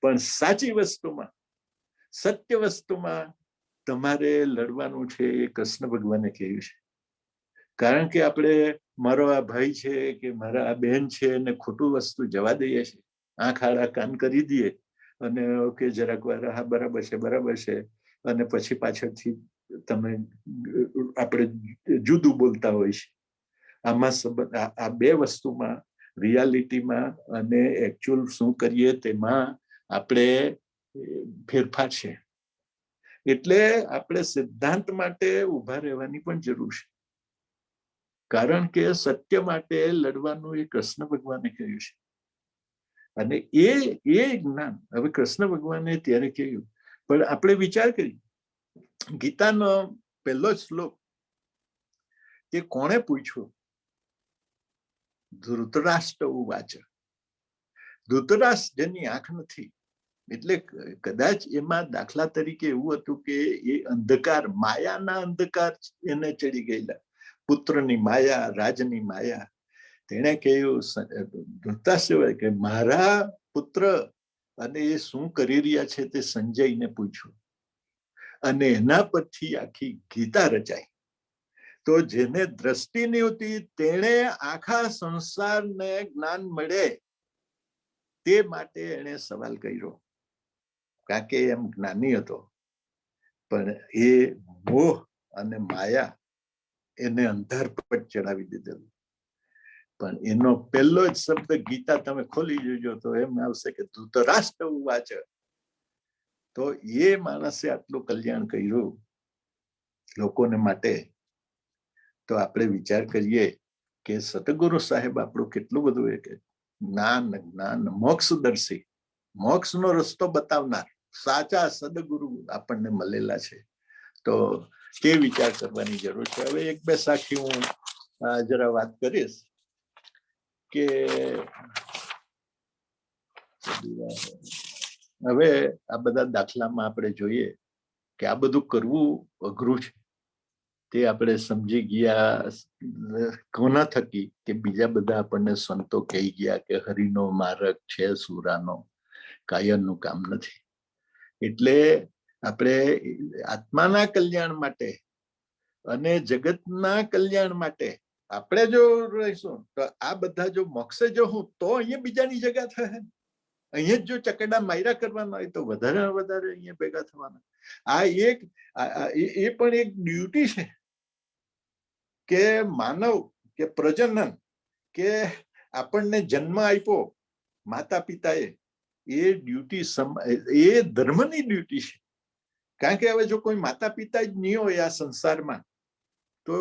પણ સાચી વસ્તુમાં, સત્ય વસ્તુમાં તમારે લડવાનું છે, એ કૃષ્ણ ભગવાને કહ્યું છે. કારણ કે આપણે મારો આ ભાઈ છે કે મારા આ બહેન છે ને ખોટું વસ્તુ જવા દઈએ છીએ, આંખ આડા કાન કરી દઈએ, અને ઓકે જરાક વાર હા બરાબર છે, અને પછી પાછળથી તમે આપણે જુદું બોલતા હોય છે. આમાં આ 2 વસ્તુમાં, રિયાલિટીમાં અને એકચ્યુઅલ શું કરીએ તેમાં આપણે ફેરફાર છે. એટલે આપણે સિદ્ધાંત માટે ઉભા રહેવાની પણ જરૂર છે, કારણ કે સત્ય માટે લડવાનું એ કૃષ્ણ ભગવાને કહ્યું છે. અને એ જ્ઞાન હવે કૃષ્ણ ભગવાને ત્યારે કહ્યું. પણ આપણે વિચાર કરી, ગીતાનો પહેલો શ્લોક એ કોણે પૂછ્યું? ધૃતરાષ્ટ્ર ઉવાચ. ધૃતરાષ્ટ્ર જેની આંખ નથી, એટલે કદાચ એમાં દાખલા તરીકે એવું હતું કે એ અંધકાર, માયાના અંધકાર એને ચડી ગયેલા. પુત્રની માયા, રાજની માયા. તેણે કહ્યું જોતા સિવાય કે મારા પુત્ર અને એ શું કરી રહ્યા છે તે સંજયને પૂછ્યું, અને એના પરથી આખી ગીતા રચાઈ. તો જેને દ્રષ્ટિ નહીં હોતી તેણે આખા સંસારને જ્ઞાન મળે તે માટે એને સવાલ કર્યો, કારણ કે એમ જ્ઞાની હતો. પણ એ મોહ અને માયા એને અંધારપટ ચડાવી દીધેલું. પણ એનો પહેલો જ શબ્દ ગીતા તમે ખોલી જોજો તો એમ આવશે કે ધૃતરાષ્ટ્ર વાચ. તો એ માણસે આટલું કલ્યાણ કર્યું લોકોને માટે. તો આપણે વિચાર કરીએ કે સતગુરુ સાહેબ આપણું કેટલું બધું એ કે જ્ઞાન મોક્ષદર્શી, મોક્ષનો રસ્તો બતાવનાર સાચા સદગુરુ આપણને મળેલા છે. તો તે વિચાર કરવાની જરૂર છે. હવે એક બે સાખી હું જરા વાત કરીશ કે હવે આ બધા દાખલામાં આપણે જોઈએ કે આ બધું કરવું અઘરું છે. તે આપણે સમજી ગયા કોના થકી કે બીજા બધા આપણને સંતો કહી ગયા કે હરિનો માર્ગ છે સુરાનો, કાયરનું કામ નથી. એટલે આપણે આત્માના કલ્યાણ માટે અને જગતના કલ્યાણ માટે આપણે જો રહીશું તો આ બધા જો મોક્ષે જો હું તો અહીંયા બીજાની જગ્યા થશે. અહીંયા જો ચકડા માયરા કરવાના હોય તો વધારે વધારે અહીંયા ભેગા થવાના. આ એક એ પણ એક ડ્યુટી છે કે માનવ કે પ્રજનન કે આપણને જન્મ આપ્યો માતા પિતાએ, એ ડ્યુટી એ ધર્મની ડ્યુટી છે. કારણ કે હવે જો કોઈ માતા પિતા જ નહીં હોય આ સંસારમાં તો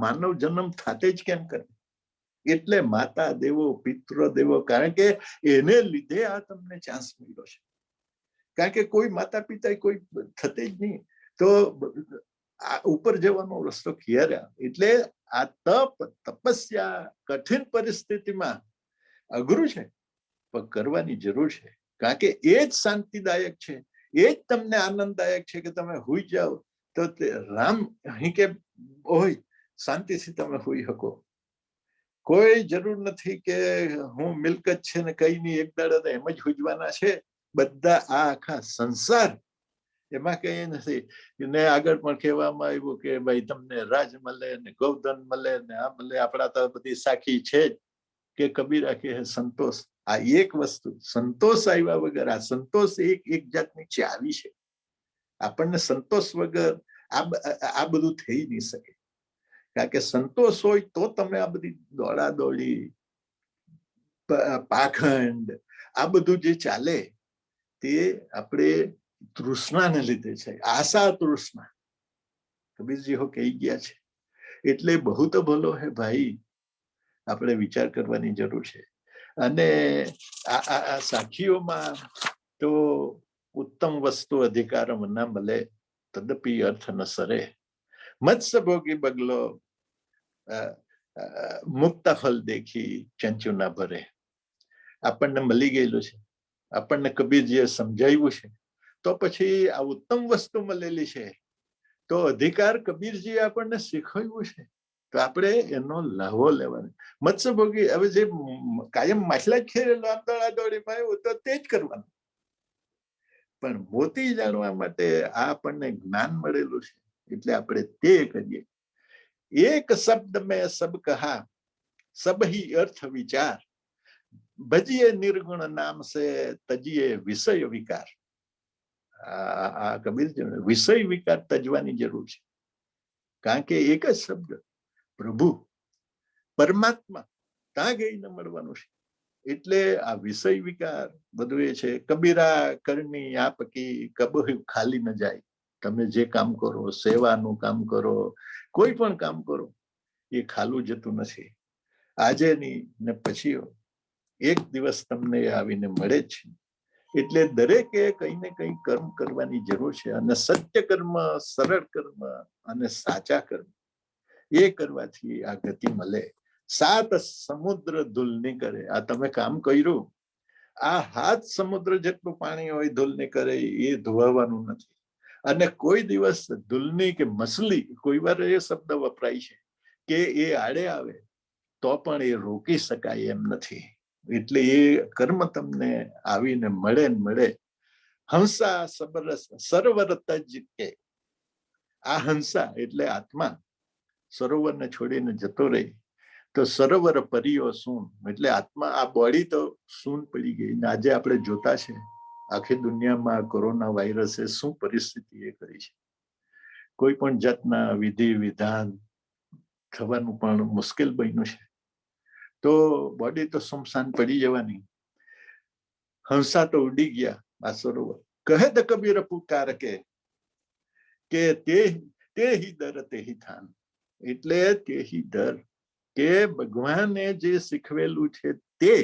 માનવ જન્મ થાતે જ કેમ કરે? એટલે માતા દેવો પિતૃ દેવો, કારણ કે એને લીધે આ તમને ચાન્સ મળ્યો છે. કારણ કે કોઈ માતા પિતા કોઈ થતે જ નહીં તો ઉપર જવાનો રસ્તો ખિયાર્યા. એટલે આ તપસ્યા કઠિન પરિસ્થિતિમાં અઘરું છે પણ કરવાની જરૂર છે. કારણ કે એ જ શાંતિદાયક છે, એ જ તમને આનંદદાયક છે કે તમે હુઈ જાઓ તો રામ અહીં કે હોય શાંતિથી તમે હુઈ શકો. કોઈ જરૂર નથી કે હું મિલકત છે ને કઈ નહીં એક દાડા એમ જ હુજવાના છે. બધા આ આખા સંસાર એમાં કઈ નથી. ને આગળ પણ કહેવામાં આવ્યું કે ભાઈ તમને રાજ મળે ને ગૌધન મળે ને આ મળે. આપણા તો બધી સાખી છે જ કે કબીરા કે સંતોષ. આ એક વસ્તુ સંતોષ આવ્યા વગર, આ સંતોષ એક જાતની ચાવી છે. આપણને સંતોષ વગર આ બધું થઈ નહીં શકે. કારણ કે સંતોષ હોય તો તમે આ બધી દોડા દોડી પાખંડ આ બધું જે ચાલે તે આપણે તૃષ્ણાને લીધે છે. આશા તૃષ્ણા કબીરજી હો કહી ગયા છે. એટલે બહુ તો ભલો હે ભાઈ, આપણે વિચાર કરવાની જરૂર છે. અને આ સાખીઓમાં તો ઉત્તમ વસ્તુ અધિકારમ ન મળે તદપી અર્થ ન સરે. મત્સ્ય ભોગી બગલો મુક્ત ફલ દેખી ચંચુ ના ભરે. આપણને મળી ગયેલું છે, આપણને કબીરજીએ સમજાવ્યું છે, તો પછી આ ઉત્તમ વસ્તુ મળેલી છે તો અધિકાર કબીરજીએ આપણને શીખવ્યું છે તો આપણે એનો લાહવો લેવાનો. મત્સ્યભોગી હવે જે કાયમ માછલા જ ખેરેલો આમ દોડાદોડીમાં આવ્યું તો તે જ કરવાનું. પણ મોતી જાણવા માટે આ આપણને જ્ઞાન મળેલું છે એટલે આપણે તે કરીએ. એક શબ્દ મેં સબ કહા સબ ही अर्थ विचार, ભજીએ નિર્ગુણ નામ સે તજીએ વિષય વિકાર. આ કબીરજી વિષય વિકાર તજવાની જરૂર છે. કારણ કે એક જ શબ્દ પ્રભુ પરમાત્મા ત્યાં ગઈને મળવાનું છે. એટલે આ વિષય વિકાર બધું એ છે. કબીરા કરણી આપકી કબહુ ખાલી ન જાય. તમે જે કામ કરો, સેવાનું કામ કરો, કોઈ પણ કામ કરો એ ખાલું જતું નથી. આજે ની ને પછી એક દિવસ તમને આવીને મળે જ છે. એટલે દરેકે કઈ ને કઈ કર્મ કરવાની જરૂર છે. અને સત્ય કર્મ, સરળ કર્મ અને સાચા કર્મ એ કરવાથી આ ગતિ મળે. 7 સમુદ્ર ધૂલ નહીં કરે. આ તમે કામ કર્યું, આ હાથ સમુદ્ર જેટલું પાણી હોય ધૂલની કરે એ ધોવાનું નથી. અને કોઈ દિવસ ધૂલની કે મસલી, કોઈ વાર એ શબ્દ વપરાય છે કે એ આડે આવે તો પણ એ રોકી શકાય એમ નથી. એટલે એ કર્મ તમને આવીને મળે ને મળે. હંસા સરોવર તજ કે, આ હંસા એટલે આત્મા સરોવરને છોડીને જતો રહે તો સરોવર પરિયો સૂન, એટલે આત્મા આ બોડી તો સૂન પડી ગઈ. ને આજે આપણે જોતા છે આખી દુનિયામાં કોરોના વાયરસે શું પરિસ્થિતિ એ કરી છે. કોઈ પણ જાતના વિધિ વિધાન થવાનું પણ મુશ્કેલ બન્યું છે. તો બોડી તો સુમસાન પડી જવાની. હંસા તો ઉડી ગયા આ સરોવર. કહે તો કબીર પુકાર કે તે હી દર તે હી થાન, એટલે તે હી દર કે ભગવાને જે શીખવેલું છે તે,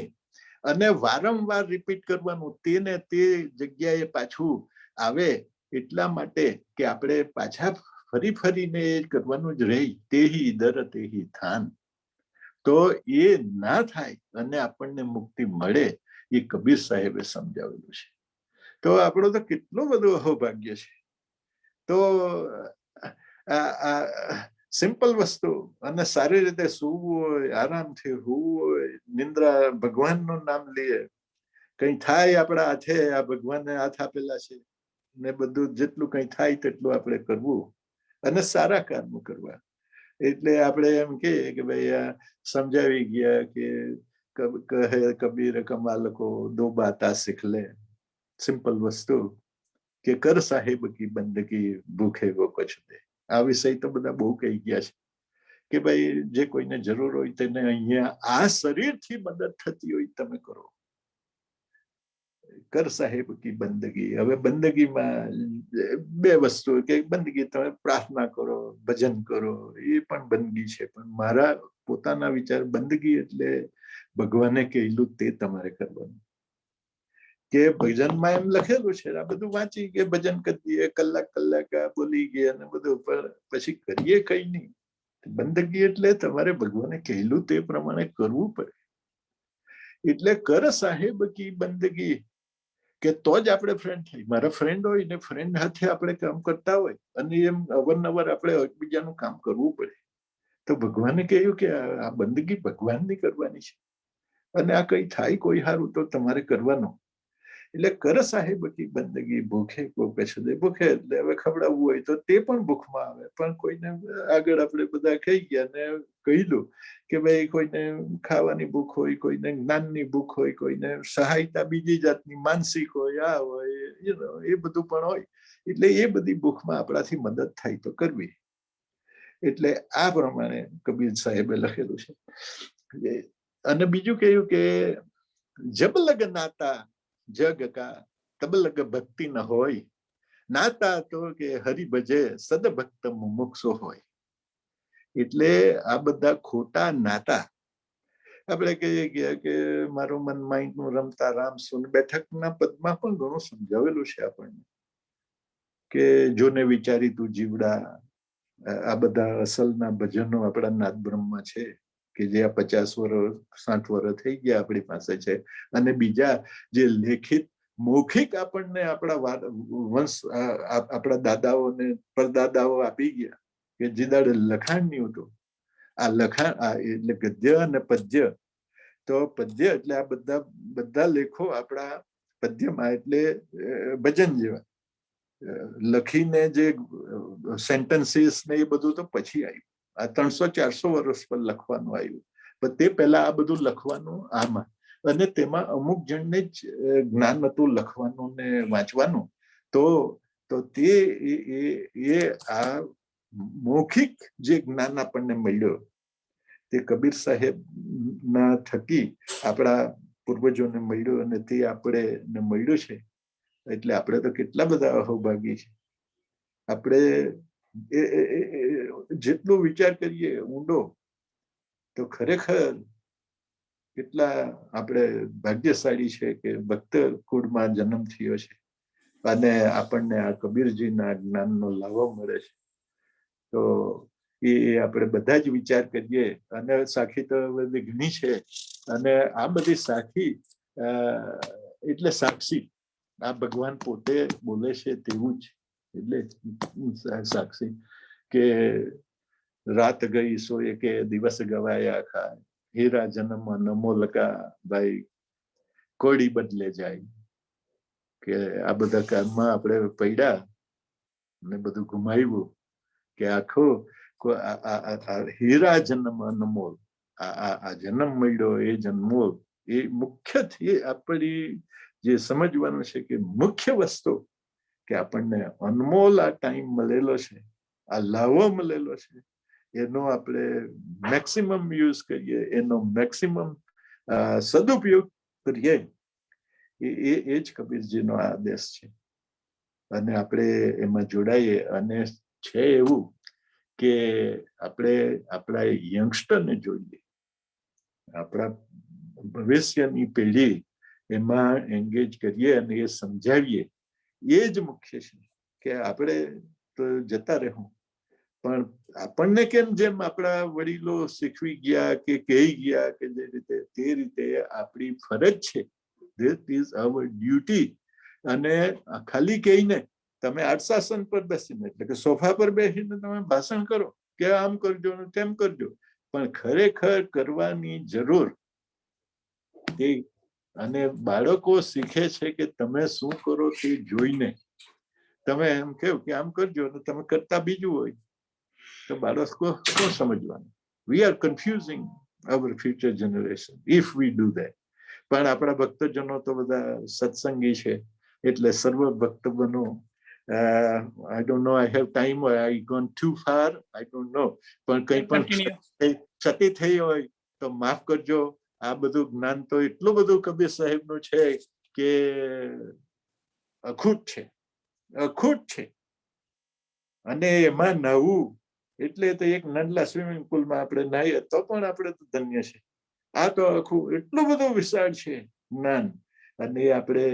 અને વારંવાર રિપીટ કરવાનું, તેને તે જગ્યાએ પાછું આવે એટલા માટે કે આપણે પાછા ફરી ફરીને કરવાનું જ રહી. તે હી દર તે હી થાન. તો એ ના થાય અને આપણને મુક્તિ મળે એ કબીર સાહેબે સમજાવેલું છે. તો આપણો તો કેટલું બધું અહોભાગ્ય છે. તો સિમ્પલ વસ્તુ, અને સારી રીતે સૂવું હોય, આરામથી હોવું હોય, નિંદ્રા, ભગવાનનું નામ લઈએ, કઈ થાય આપણા હાથે, આ ભગવાનને હાથ આપેલા છે ને બધું જેટલું કઈ થાય તેટલું આપણે કરવું અને સારા કર્મ કરવા. એટલે આપણે એમ કહીએ કે ભાઈ આ સમજાવી ગયા કે કહે કબીર કમાલ કો દો બાતા શીખ લે. સિમ્પલ વસ્તુ કે કર સાહેબ કી બંદગી ભૂખે વો કુછ દે. આ વિષય તો બધા બહુ કહી ગયા છે કે ભાઈ જે કોઈને જરૂર હોય તેને અહીંયા આ શરીરથી મદદ થતી હોય તમે કરો. કર સાહેબ કી બંદગી. હવે બંદગીમાં બે વસ્તુ કે બંદગી તમે પ્રાર્થના કરો, ભજન કરો, એ પણ બંદગી છે. પણ મારા પોતાના વિચાર, બંદગી એટલે ભગવાને કહેલું તે તમારે કરવાનું. કે ભજનમાં એમ લખેલું છે, આ બધું વાંચી કે ભજન કરીએ, કલાક કલાક બોલી ગયા અને બધું, પણ પછી કરીએ કઈ નહીં. બંદગી એટલે તમારે ભગવાને કહેલું તે પ્રમાણે કરવું પડે. એટલે કર સાહેબ કી બંદગી કે તો જ આપણે ફ્રેન્ડ થઈ. મારા ફ્રેન્ડ હોય ને ફ્રેન્ડ સાથે આપણે કામ કરતા હોય અને એમ અવારનવાર આપણે એકબીજાનું કામ કરવું પડે. તો ભગવાને કહ્યું કે આ બંદગી ભગવાનની કરવાની છે અને આ કઈ થાય કોઈ હારું તો તમારે કરવાનું. એટલે કર સાહેબ કી બંદગી ભૂખે કો કછ દે. ભૂખે એટલે હવે ખવડાવવું હોય તો તે પણ ભૂખમાં આવે. પણ કોઈને આગળ આપણે બધા કહી ગયા ને કહીલું કે ભાઈ કોઈને ખાવાની ભૂખ હોય, કોઈને જ્ઞાનની ભૂખ હોય, કોઈને સહાયતા બીજી જાતની માનસિક હોય, આ હોય, એ બધું પણ હોય. એટલે એ બધી ભૂખમાં આપણાથી મદદ થાય તો કરવી. એટલે આ પ્રમાણે કબીર સાહેબે લખેલું છે. અને બીજું કહ્યું કે જબ લગ નાતા જગ કા તબ લગ ભક્તિ ન હોય. નાતા તો કે હરિ ભજે સદ ભક્ત મુમુક્ષુ હોય. એટલે આ બધા ખોટા નાતા. આપણે કહીએ ગયા કે મારું મન માઇન્ડ નું રમતા રામ સુન. બેઠકના પદમાં પણ ઘણું સમજાવેલું છે આપણને કે જોને વિચારી તું જીવડા. આ બધા અસલના ભજનો આપણા નાદ બ્રહ્મમાં છે કે જે આ 50 વર્ષ 60 વર્ષ થઈ ગયા આપણી પાસે છે. અને બીજા જે લેખિત મૌખિક આપણને આપણા વંશ, આપણા દાદાઓને પરદાદાઓ આપી ગયા કે જે દાડે લખાણ નહીં હતું. આ લખાણ એટલે ગદ્ય અને પદ્ય. તો પદ્ય એટલે આ બધા લેખો આપણા પદ્યમાં એટલે ભજન જેવા લખીને જે સેન્ટન્સીસ ને એ બધું તો પછી આવ્યું. આ 300-400 વર્ષ પર લખવાનું આવ્યું. પણ તે પહેલા આ બધું લખવાનું આમાં, અને તેમાં અમુક જણને જ જ્ઞાન હતું લખવાનું ને વાંચવાનું. તો તે આ મૌખિક જે જ્ઞાન આપણને મળ્યો તે કબીર સાહેબ ના થકી આપણા પૂર્વજોને મળ્યો અને તે આપણે મળ્યું છે. એટલે આપણે તો કેટલા બધા અહોભાગી છે. આપણે જેટલો વિચાર કરીએ ઊંડો તો ખરેખર કેટલા આપણે ભાગ્યશાળી છે કે ભક્ત કુળમાં જન્મ થયો છે અને આપણને આ કબીરજીના જ્ઞાનનો લાવો મળે છે. તો એ આપણે બધા જ વિચાર કરીએ. અને સાખી તો બધી ઘણી છે અને આ બધી સાખી એટલે સાક્ષી, આ ભગવાન પોતે બોલે છે તેવું જ, એટલે સાક્ષી કે રાત ગઈ સોએ કે દિવસ ગવાયા ખાય, હીરા જન્મ અનમોલ કા ભાઈ કોડી બદલે જાય, કે આ બધા કામમાં આપણે પડ્યા ને બધું ગુમાવ્યું, કે આખો હીરા જન્મ અનમોલ, આ જન્મ મળ્યો એ જન્મોલ, એ મુખ્યથી આપણી જે સમજવાનું છે કે મુખ્ય વસ્તુ કે આપણને અનમોલ આ ટાઈમ મળેલો છે, આ લાવો મળેલો છે, એનો આપણે મેક્સિમમ યુઝ કરીએ, એનો મેક્સિમમ સદુપયોગ કરીએ, એ જ કબીરજીનો આદેશ છે. અને આપણે એમાં જોડાઈએ. અને છે એવું કે આપણે આપણા યંગસ્ટરને જોઈએ, આપણા ભવિષ્યની પેઢી એમાં એન્ગેજ કરીએ અને એ સમજાવીએ, એ જ મુખ્ય છે. કે આપણે તો જતા રહું, પણ આપણને કેમ જેમ આપણા વડીલો શીખવી ગયા કે કહી ગયા કે જે રીતે, તે રીતે આપણી ફરજ છે, ધેટ ઇઝ અવર ડ્યુટી. અને ખાલી કહીને તમે આડસાસન પર બેસીને, એટલે કે સોફા પર બેસીને તમે ભાષણ કરો કે આમ કરજો ને તેમ કરજો, પણ ખરેખર કરવાની જરૂર એ. અને બાળકો શીખે છે કે તમે શું કરો તે જોઈને. તમે એમ કહો કે આમ કરજો ને તમે કરતા બીજું હોય તો બાળકો શું સમજવાનું? We are confusing hour future generation if we do that. પણ આપણા ભક્તજનો તો બધા સત્સંગી છે, એટલે સર્વ ભક્ત બનો. I don't know, I have time or I gone too far, I don't know. પણ કંઈ પણ ક્ષતિ થઈ હોય તો માફ કરજો. આ બધું જ્ઞાન તો એટલું બધું કબીર સાહેબનું છે કે અખૂટ છે, અખૂટ છે. અને એમાં નવું એટલે તો એક નાનલા સ્વિમિંગ પુલમાં આપણે નાહીએ તો પણ આપણે તો ધન્ય છે. આ તો આખું એટલું બધું વિશાળ છે જ્ઞાન. અને આપણે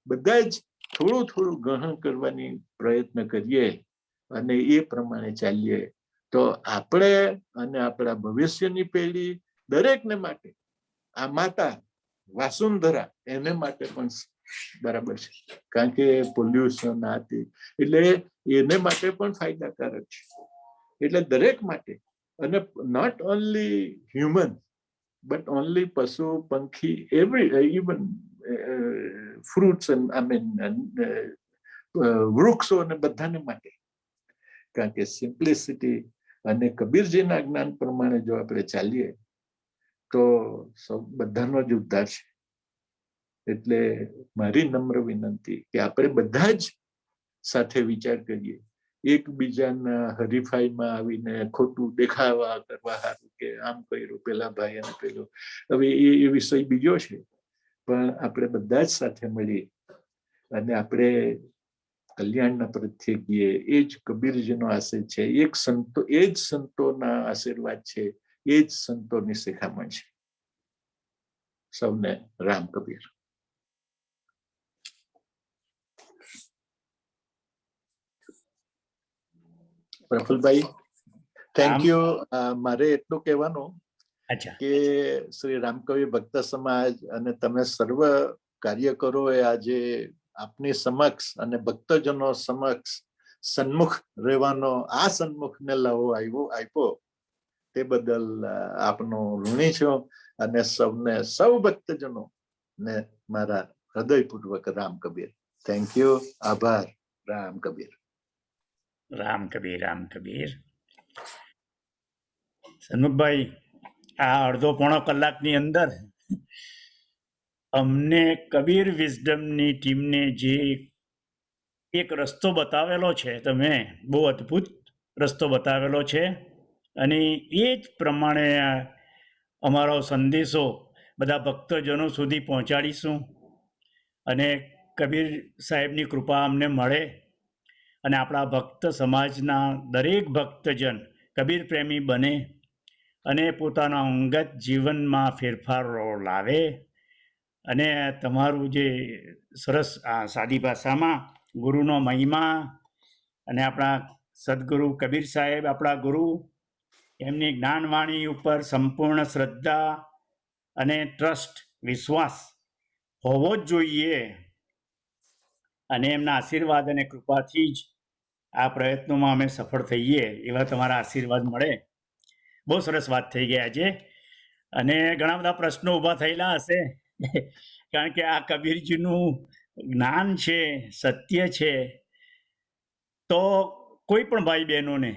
બધા જ થોડું થોડું ગ્રહણ કરવાની પ્રયત્ન કરીએ અને એ પ્રમાણે ચાલીએ તો આપણે અને આપણા ભવિષ્યની પેઢી દરેકને માટે, આ માતા વાસુંધરા એને માટે પણ બરાબર છે. કારણ કે પોલ્યુશન આથી એટલે એને માટે પણ ફાયદાકારક છે. એટલે દરેક માટે. અને not only human but only પશુ, પંખી, even fruits and I mean વૃક્ષો અને બધાને માટે. કારણ કે સિમ્પ્લિસિટી અને કબીરજીના જ્ઞાન પ્રમાણે જો આપણે ચાલીએ તો સૌ બધાનો જ ઉદ્ધાર છે. એટલે મારી નમ્ર વિનંતી કે આપણે બધા જ સાથે વિચાર કરીએ, એકબીજાના હરીફાઈમાં આવીને ખોટું દેખાવા કરવા સારું કે આમ કર્યું પેલા ભાઈ અને પેલો, હવે એ વિષય બીજો છે. પણ આપણે બધા જ સાથે મળી અને આપણે કલ્યાણના પ્રત્યે એ જ કબીરજીનો આશય છે, એક સંતો, એ જ સંતોના આશીર્વાદ છે, એ જ સંતોની શિખામણ છે. સૌને રામ કબીર. Prafulbhai, thank you. મારે એટલું કહેવાનું કે શ્રી રામકવિ ભક્ત સમાજ અને તમે સર્વ કાર્યકરોએ આજે આપની સમક્ષ અને ભક્તજનો સમક્ષ સન્મુખ રહેવાનો આ સન્મુખને લાવો આપ્યો તે બદલ આપનો ઋણી છું. અને સૌને, સૌ ભક્તજનો ને મારા હૃદયપૂર્વક રામ કબીર. થેન્ક યુ, આભાર. રામ કબીર. રામ કબીર, રામ કબીર. સન્મુખભાઈ, આ અડધો પોણો કલાકની અંદર અમને કબીર વિઝડમની ટીમને જે એક રસ્તો બતાવેલો છે, તમે બહુ અદ્ભુત રસ્તો બતાવેલો છે. અને એ જ પ્રમાણે અમારો સંદેશો બધા ભક્તજનો સુધી પહોંચાડીશું. અને કબીર સાહેબની કૃપા અમને મળે અને આપણા ભક્ત સમાજના દરેક ભક્તજન કબીર પ્રેમી બને અને પોતાના અંગત જીવનમાં ફેરફારો લાવે. અને તમારું જે સરસ સાદી ભાષામાં ગુરુનો મહિમા અને આપણા સદગુરુ કબીર સાહેબ, આપણા ગુરુ, એમની જ્ઞાનવાણી ઉપર સંપૂર્ણ શ્રદ્ધા અને ટ્રસ્ટ, વિશ્વાસ હોવો જ જોઈએ અને એમના આશીર્વાદ અને કૃપાથી જ આ પ્રયત્નોમાં અમે સફળ થઈએ એવા તમારા આશીર્વાદ મળે. બહુ સરસ વાત થઈ ગઈ આજે અને ઘણા બધા પ્રશ્નો ઊભા થયેલા હશે કારણ કે આ કબીરજીનું જ્ઞાન છે, સત્ય છે. તો કોઈ પણ ભાઈ બહેનોને,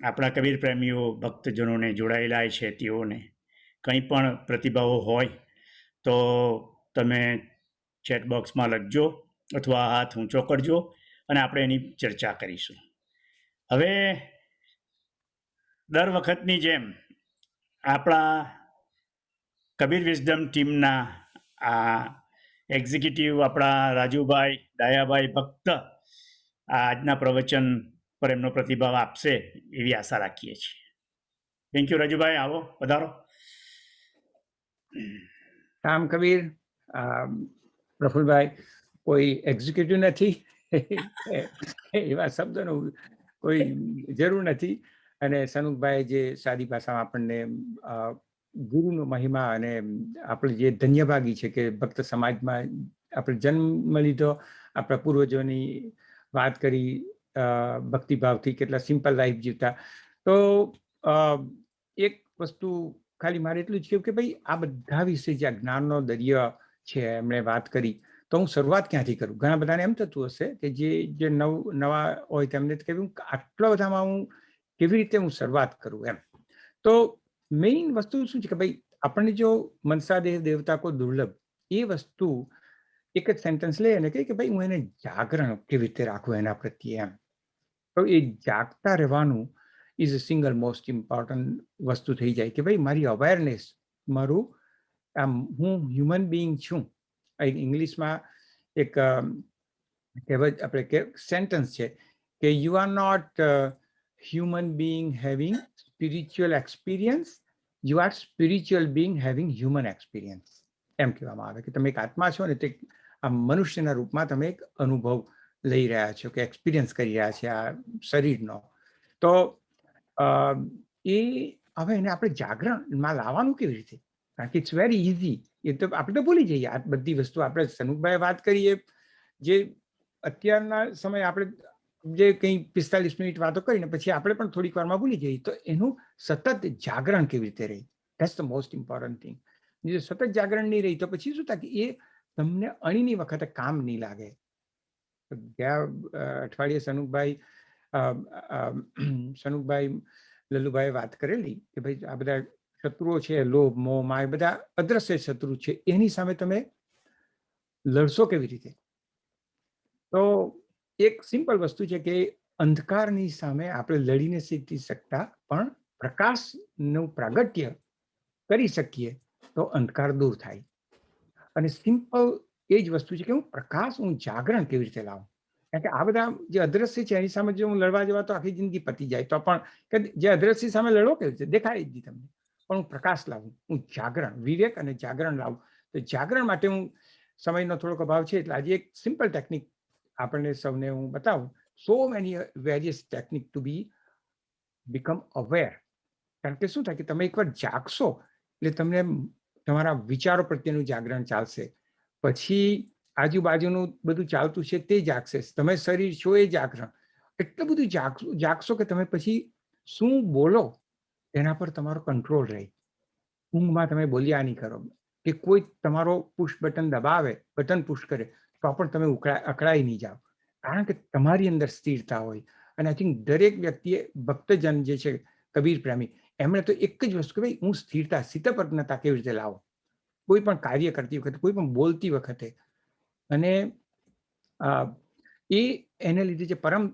આપણા કબીર પ્રેમીઓ ભક્તજનોને જોડાયેલા છે તેઓને કંઈ પણ પ્રતિભાવો હોય તો તમે ચેટ બોક્સમાં લખજો અથવા હાથ ઊંચો કરજો અને આપણે એની ચર્ચા કરીશું. હવે દર વખતની જેમ આપણા કબીર વિઝડમ ટીમના આ એક્ઝિક્યુટિવ આપણા રાજુભાઈ ડાયાભાઈ ભક્ત આજના પ્રવચન પર એમનો પ્રતિભાવ આપશે એવી આશા રાખીએ છીએ. થેન્ક યુ રાજુભાઈ, આવો પધારો. રામ કબીર. પ્રફુલભાઈ કોઈ એક્ઝિક્યુટિવ નથી એવા શબ્દનો કોઈ જરૂર નથી. અને સનુકભાઈ જે સાદી ભાષામાં આપણને ગુરુનો મહિમા અને આપણે જે ધન્યભાગી છે કે ભક્ત સમાજમાં આપણે જન્મ લીધો, આપણા પૂર્વજોની વાત કરી, ભક્તિભાવથી કેટલા સિમ્પલ લાઈફ જીવતા. તો એક વસ્તુ ખાલી મારે એટલું જ કહ્યું કે ભાઈ આ બધા વિશે જે જ્ઞાનનો દરિયા છે એમણે વાત કરી, તો હું શરૂઆત ક્યાંથી કરું? ઘણા બધાને એમ થતું હશે કે જે નવા હોય તેમને કહ્યું આટલા બધામાં હું કેવી રીતે હું શરૂઆત કરું એમ. તો મેઇન વસ્તુ શું છે કે ભાઈ આપણને જો મનસાદેહ દેવતા કો દુર્લભ એ વસ્તુ એક જ સેન્ટેન્સ લે અને કહે કે ભાઈ હું એને જાગરણ કેવી રીતે રાખું એના પ્રત્યે એમ. તો એ જાગતા રહેવાનું is a single most important વસ્તુ થઈ જાય કે ભાઈ મારી અવેરનેસ, મારું આમ હું હ્યુમન બિંગ છું. ઇંગ્લિશમાં એક કહેવત આપણે સેન્ટેન્સ છે કે you are not human being having spiritual experience, you are spiritual being having human experience. એમ કહેવામાં આવે કે તમે એક આત્મા છો ને તે આ મનુષ્યના રૂપમાં તમે એક અનુભવ લઈ રહ્યા છો કે એક્સપિરિયન્સ કરી રહ્યા છે આ શરીરનો. તો એ હવે એને આપણે જાગરણમાં લાવવાનું કેવી રીતે? કારણ કે ઇટ્સ વેરી ઇઝી. એ તો આપણે તો ભૂલી જઈએ આ બધી વસ્તુ. આપણે સનુકભાઈ વાત કરીએ જે અત્યારના સમયે આપણે જે કંઈ 45 મિનિટ વાતો કરીને પછી આપણે પણ થોડીક વારમાં ભૂલી જઈએ. તો એનું સતત જાગરણ કેવી રીતે રહે? That's the most important thing. જો સતત જાગરણ નહીં રહી તો પછી શું થાય કે એ તમને અણીની વખતે કામ નહીં લાગે. ગયા અઠવાડિયે સનુકભાઈ લલ્લુભાઈ વાત કરેલી કે ભાઈ આ બધા શત્રુઓ છે, લોભ, મોહ, માય, બધા અદ્રશ્ય શત્રુ છે, એની સામે તમે લડશો કેવી રીતે? તો એક સિમ્પલ વસ્તુ છે કે અંધકારની સામે આપણે લડીને શીખી શકતા પણ પ્રકાશનું પ્રાગટ્ય કરી શકીએ તો અંધકાર દૂર થાય. અને સિમ્પલ એ જ વસ્તુ છે કે હું પ્રકાશ, હું જાગરણ કેવી રીતે લાવું? કારણ કે આ બધા જે અદ્રશ્ય છે એની સામે જો હું લડવા જવા તો આખી જિંદગી પતી જાય. તો પણ કે જે અદ્રશ્ય સામે લડો કેવી રીતે? દેખાય જ નહીં તમને. પણ હું પ્રકાશ લાવું, હું જાગરણ, વિવેક અને જાગરણ લાવું. તો જાગરણ માટે હું સમયનો થોડોક અભાવ છે એટલે આજે એક સિમ્પલ ટેકનિક આપણને સૌને હું બતાવું. So many various technique to become aware. કારણ કે શું થાય કે તમે એકવાર જાગશો એટલે તમને તમારા વિચારો પ્રત્યેનું જાગરણ ચાલશે, પછી આજુબાજુનું બધું ચાલતું છે તે જાગશે, તમે શરીર છો એ જાગરણ. એટલું બધું જાગશો કે તમે પછી શું બોલો એના પર તમારો કંટ્રોલ રહે. ઊંઘમાં તમે બોલ્યા નહીં કરો કે કોઈ તમારો પુશ બટન દબાવે, બટન પુશ કરે તો પણ તમે અકળાઈ નહીં જાઓ, કારણ કે તમારી અંદર સ્થિરતા હોય. અને આઈ થિંક દરેક વ્યક્તિએ, ભક્તજન જે છે કબીર પ્રેમી, એમણે તો એક જ વસ્તુ કે ભાઈ હું સ્થિરતા, સ્થિતપ્રજ્ઞતા કેવી રીતે લાવો કોઈ પણ કાર્ય કરતી વખતે, કોઈ પણ બોલતી વખતે. અને એને લીધે જે પરમ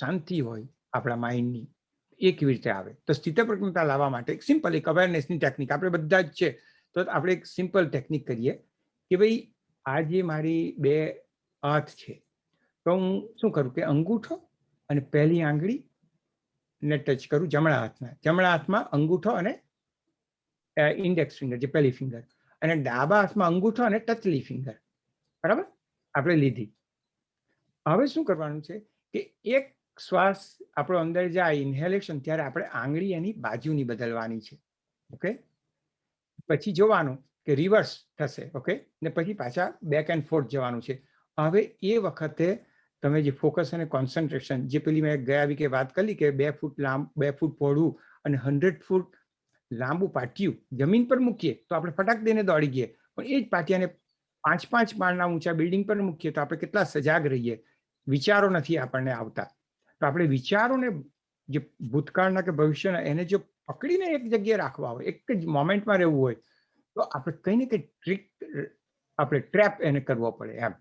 શાંતિ હોય આપણા માઇન્ડની એ કેવી રીતે આવે? તો સ્થિતપ્રજ્ઞતા લાવવા માટે એક સિમ્પલ એક અવેરનેસની ટેકનિક આપણે બધા જ છે. તો આપણે એક સિમ્પલ ટેકનિક કરીએ કે ભાઈ આ જે મારી બે હાથ છે તો હું શું કરું કે અંગૂઠો અને પહેલી આંગળી ને ટચ કરું જમણા હાથમાં અંગૂઠો અને ઇન્ડેક્સ ફિંગર જે પહેલી ફિંગર, અને ડાબા હાથમાં અંગૂઠો અને ટચલી ફિંગર. બરાબર, આપણે લીધી. હવે શું કરવાનું છે કે એક શ્વાસ આપણો અંદર જાય ઇન્હેલેશન, ત્યારે આપણે આંગળી એની બાજુની બદલવાની છે. ઓકે, પછી જોવાનું કે રિવર્સ થશે. ઓકે, ને પછી પાછા બેક એન્ડ ફોર્થ જવાનું છે. હવે એ વખતે તમે જે ફોકસ અને કોન્સન્ટ્રેશન, જે પેલી મેં ગયા વીકે વાત કરી કે 2 ફૂટ લાંબ, 2 ફૂટ પહોળું અને 100 ફૂટ લાંબુ પાટિયું જમીન પર મૂકીએ તો આપણે ફટાક દઈને દોડી ગઈએ, પણ એ જ પાટિયાને 5-5 માળના ઊંચા બિલ્ડિંગ પર મૂકીએ તો આપણે કેટલા સજાગ રહીએ. વિચારો નથી આપણને આવતા, તો આપણે વિચારોને જે ભૂતકાળના કે ભવિષ્યના એને જો પકડીને એક જગ્યાએ રાખવા હોય, એક જ મોમેન્ટમાં રહેવું હોય, તો આપણે કંઈ ને કંઈ ટ્રીક, આપણે ટ્રેપ એને કરવો પડે એમ.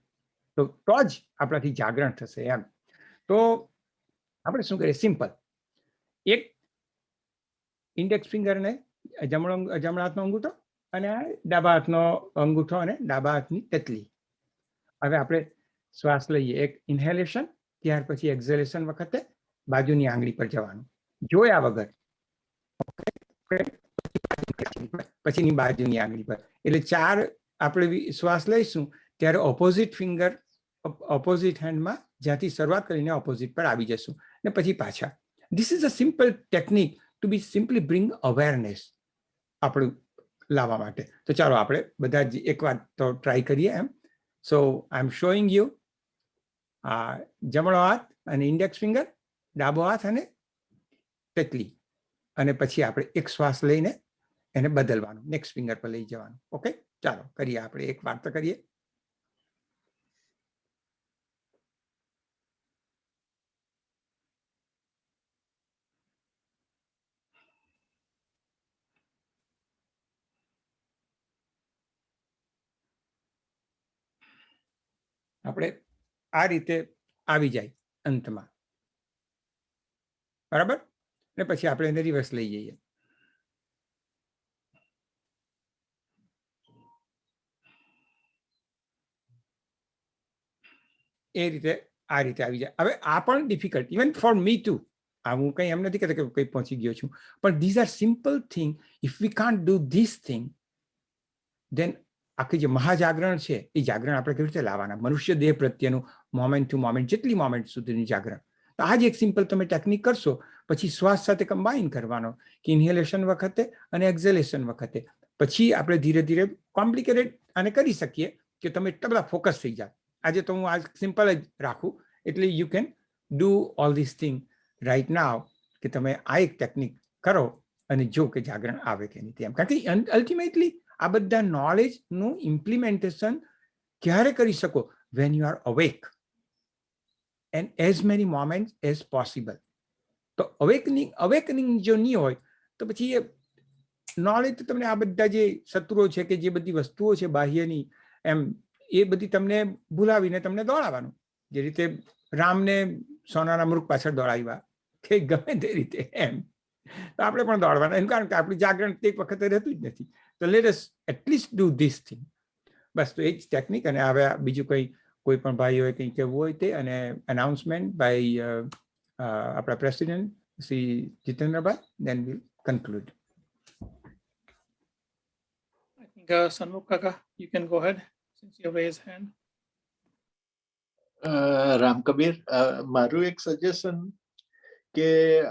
તો જ આપણાથી જાગરણ થશે એમ. તો આપણે શું કરીએ, સિમ્પલ, એક ઇન્ડેક્સ ફિંગરને જમણા હાથનો અંગૂઠો અને ડાબા હાથનો અંગૂઠો અને ડાબા હાથની તેતલી. હવે આપણે શ્વાસ લઈએ, એક ઇન્હેલેશન, ત્યાર પછી એક્ઝેલેશન વખતે બાજુની આંગળી પર જવાનું જોયા વગર, પછીની બાજુની આંગળી પર. એટલે 4 આપણે શ્વાસ લઈશું ત્યારે ઓપોઝિટ ફિંગર ઓપોઝિટ હેન્ડમાં જ્યાંથી શરૂઆત કરીને ઓપોઝિટ પર આવી જશું ને પછી પાછા. This is a simple technique to be simply bring awareness આપણું લાવવા માટે. તો ચાલો આપણે બધા જ એકવાર તો ટ્રાય કરીએ એમ. સો આઈ એમ શોઈંગ યુ જમણો હાથ અને ઇન્ડેક્સ ફિંગર, ડાબો હાથ અને તેતલી, અને પછી આપણે એક શ્વાસ લઈને એને બદલવાનું, નેક્સ્ટ ફિંગર પર લઈ જવાનું. ઓકે, ચાલો કરીએ, આપણે એક વાર તો કરીએ. આપણે આ રીતે આવી જાય અંતમાં, બરાબર, ને પછી આપણે એને રિવર્સ લઈ જઈએ. એ રીતે આ રીતે આવી જાય. હવે આ પણ difficult, even for me to. આ હું કંઈ એમ નથી કહેતો કે કંઈ પહોંચી ગયો છું, પણ these are simple thing. If we can't do this thing, then આખી જે મહાજાગરણ છે એ જાગરણ આપણે કેવી રીતે લાવવાના, મનુષ્ય દેહ પ્રત્યેનું મોમેન્ટ ટુ મોમેન્ટ, જેટલી મોમેન્ટ સુધીની જાગરણ. તો આ જ એક સિમ્પલ તમે ટેકનિક કરશો, પછી શ્વાસ સાથે કમ્બાઈન કરવાનો કે ઇન્હેલેશન વખતે અને એક્ઝેલેશન વખતે. પછી આપણે ધીરે ધીરે કોમ્પ્લિકેટેડ આને કરી શકીએ કે તમે એટલા બધા ફોકસ થઈ જાય. આજે તો હું આ સિમ્પલ જ રાખું, એટલે you can do all this thing right now, કે તમે આ એક ટેકનિક કરો અને જો કે જાગરણ આવે કે નહીં તેમ. કારણ કે અલ્ટિમેટલી આ બધા નોલેજનું ઇમ્પ્લિમેન્ટેશન ક્યારે કરી શકો, when you are awake and as many moments as possible. તો અવેકનિંગ જો નહીં હોય તો પછી એ નોલેજ તો તમને આ બધા જે શત્રુઓ છે કે જે બધી વસ્તુઓ છે બાહ્યની, એમ એ બધી તમને ભૂલાવીને તમને દોડાવવાનું. જે રીતે રામને સોનાના મૃગ પાછળ દોડાવ્યા કે ગમે તે રીતે એમ, તો આપણે પણ દોડવાના એમ, કારણ કે આપણું જાગરણ તે વખતે રહેતું જ નથી. તો let us at least do this thing. બસ, તો એ જ ટેકનિક. અને હવે બીજું કોઈ પણ ભાઈઓએ કંઈ કહેવું હોય તે, અને અનાઉન્સમેન્ટ બાય આપણા president Shri જીતેન્દ્રભાઈ, then we'll conclude. I think Sanmukh Kaka, you can go ahead since you raised hand. Ram Kabir, મારું એક સજેશન કે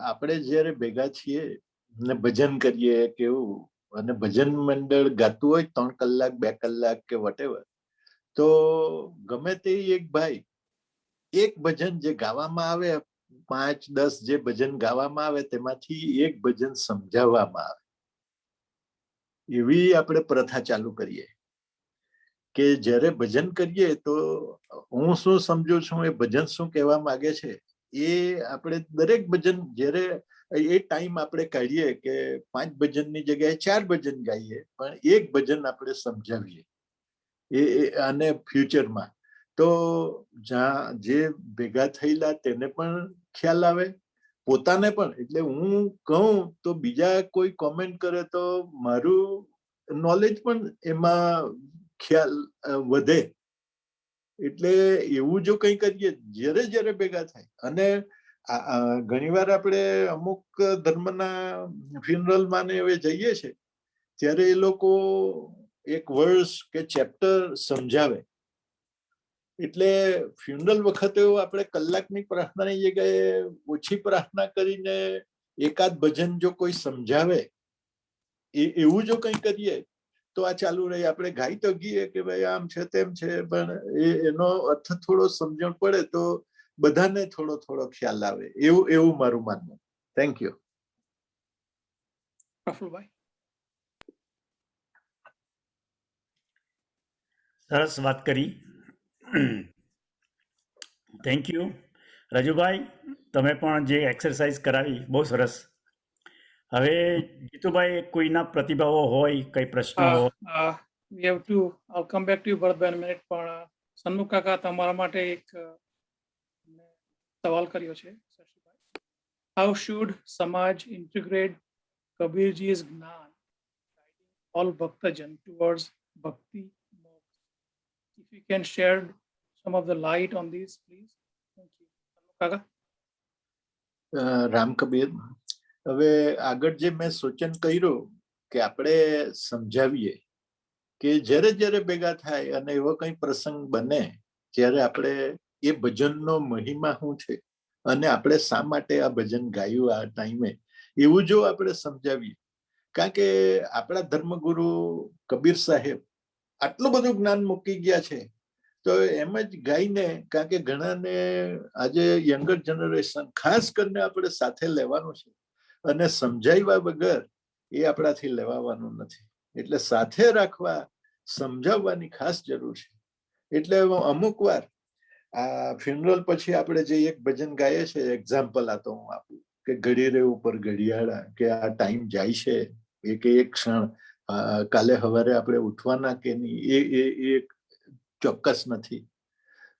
આપણે જ્યારે ભેગા છીએ ને ભજન કરીએ કેવું, અને ભજન મંડળ ગાતું હોય 3 કલાક 2 કલાક કે વટેવર, તો ગમે તે એક ભાઈ એક ભજન જે ગાવામાં આવે, 5-10 જે ભજન ગાવામાં આવે તેમાંથી એક ભજન સમજાવવામાં આવે, એવી આપણે પ્રથા ચાલુ કરીએ કે જ્યારે ભજન કરીએ તો હું શું સમજુ છું, એ ભજન શું કહેવા માંગે છે, એ આપણે દરેક ભજન જ્યારે એ ટાઈમ આપણે કાઢીએ કે 5 ભજનની જગ્યાએ 4 ભજન ગાઈએ, પણ એક ભજન આપણે સમજાવીએ એ. અને ફ્યુચરમાં તો જે ભેગા થયેલા તેને પણ ખ્યાલ આવે, પોતાને પણ. એટલે હું કહું તો બીજા કોઈ કોમેન્ટ કરે તો મારું નોલેજ પણ એમાં ખ્યાલ વધે. એટલે એવું જો કંઈ કરીએ જ્યારે ભેગા થાય. અને ઘણીવાર આપણે અમુક ધર્મના ફ્યુનરલમાં ને હવે જઈએ છે ત્યારે એ લોકો એક વર્ષ કે ચેપ્ટર સમજાવે. એટલે ફ્યુનરલ વખતે આપણે કલાકની પ્રાર્થનાની જગ્યાએ ઓછી પ્રાર્થના કરીને એકાદ ભજન જો કોઈ સમજાવે, એવું જો કંઈ કરીએ તો આ ચાલુ રહી. આપણે ગાઈ તો ગઈએ કે ભાઈ આમ છે તેમ છે, પણ એનો અર્થ થોડો સમજણ પડે તો બધાને થોડો થોડો ખ્યાલ આવે, એવું મારું માનવું. Thank you. પ્રફુલભાઈ. સરસ વાત કરી. થેન્ક યુ રાજુભાઈ, તમે પણ જે એક્સરસાઇઝ કરાવી બહુ સરસ. હવે જીતુભાઈ, કોઈના પ્રતિભાવો હોય, કઈ પ્રશ્નો હોય? We have to, I'll come back to you Bharatbhai in a minute, પણ સન્મુખ કાકા તમારા માટે એક સવાલ કર્યો છે. How should Samaj integrate Kabirji's Gnan, guiding all Bhaktajan towards Bhakti moksha? If you can share some of the light on this, please. Thank you. સન્મુખ કાકા. રામ કબીર, હવે આગળ જે મેં સૂચન કર્યું કે આપણે સમજાવીએ કે જ્યારે જ્યારે ભેગા થાય અને એવો કંઈ પ્રસંગ બને ત્યારે આપણે એ ભજનનો મહિમા શું છે અને આપણે શા માટે આ ભજન ગાયું આ ટાઈમે, એવું જો આપણે સમજાવીએ. કારણ કે આપણા ધર્મગુરુ કબીર સાહેબ આટલું બધું જ્ઞાન મૂકી ગયા છે, તો એમ જ ગાઈને, કારણ કે ઘણાને આજે યંગર જનરેશન ખાસ કરીને આપણે સાથે લેવાનું છે અને સમજાવ્યા વગર એ આપણાથી લેવાવાનું નથી. એટલે સાથે રાખવા, સમજાવવાની ખાસ જરૂર છે. એટલે અમુક વાર આ ફ્યુનરલ પછી આપણે જે એક ભજન ગાઈએ છે, એક્ઝામ્પલ આ તો હું આપું કે ઘડી રે ઉપર ઘડિયાળા, કે આ ટાઈમ જાય છે, એક ક્ષણ, કાલે સવારે આપણે ઉઠવાના કે નહીં એ ચોક્કસ નથી.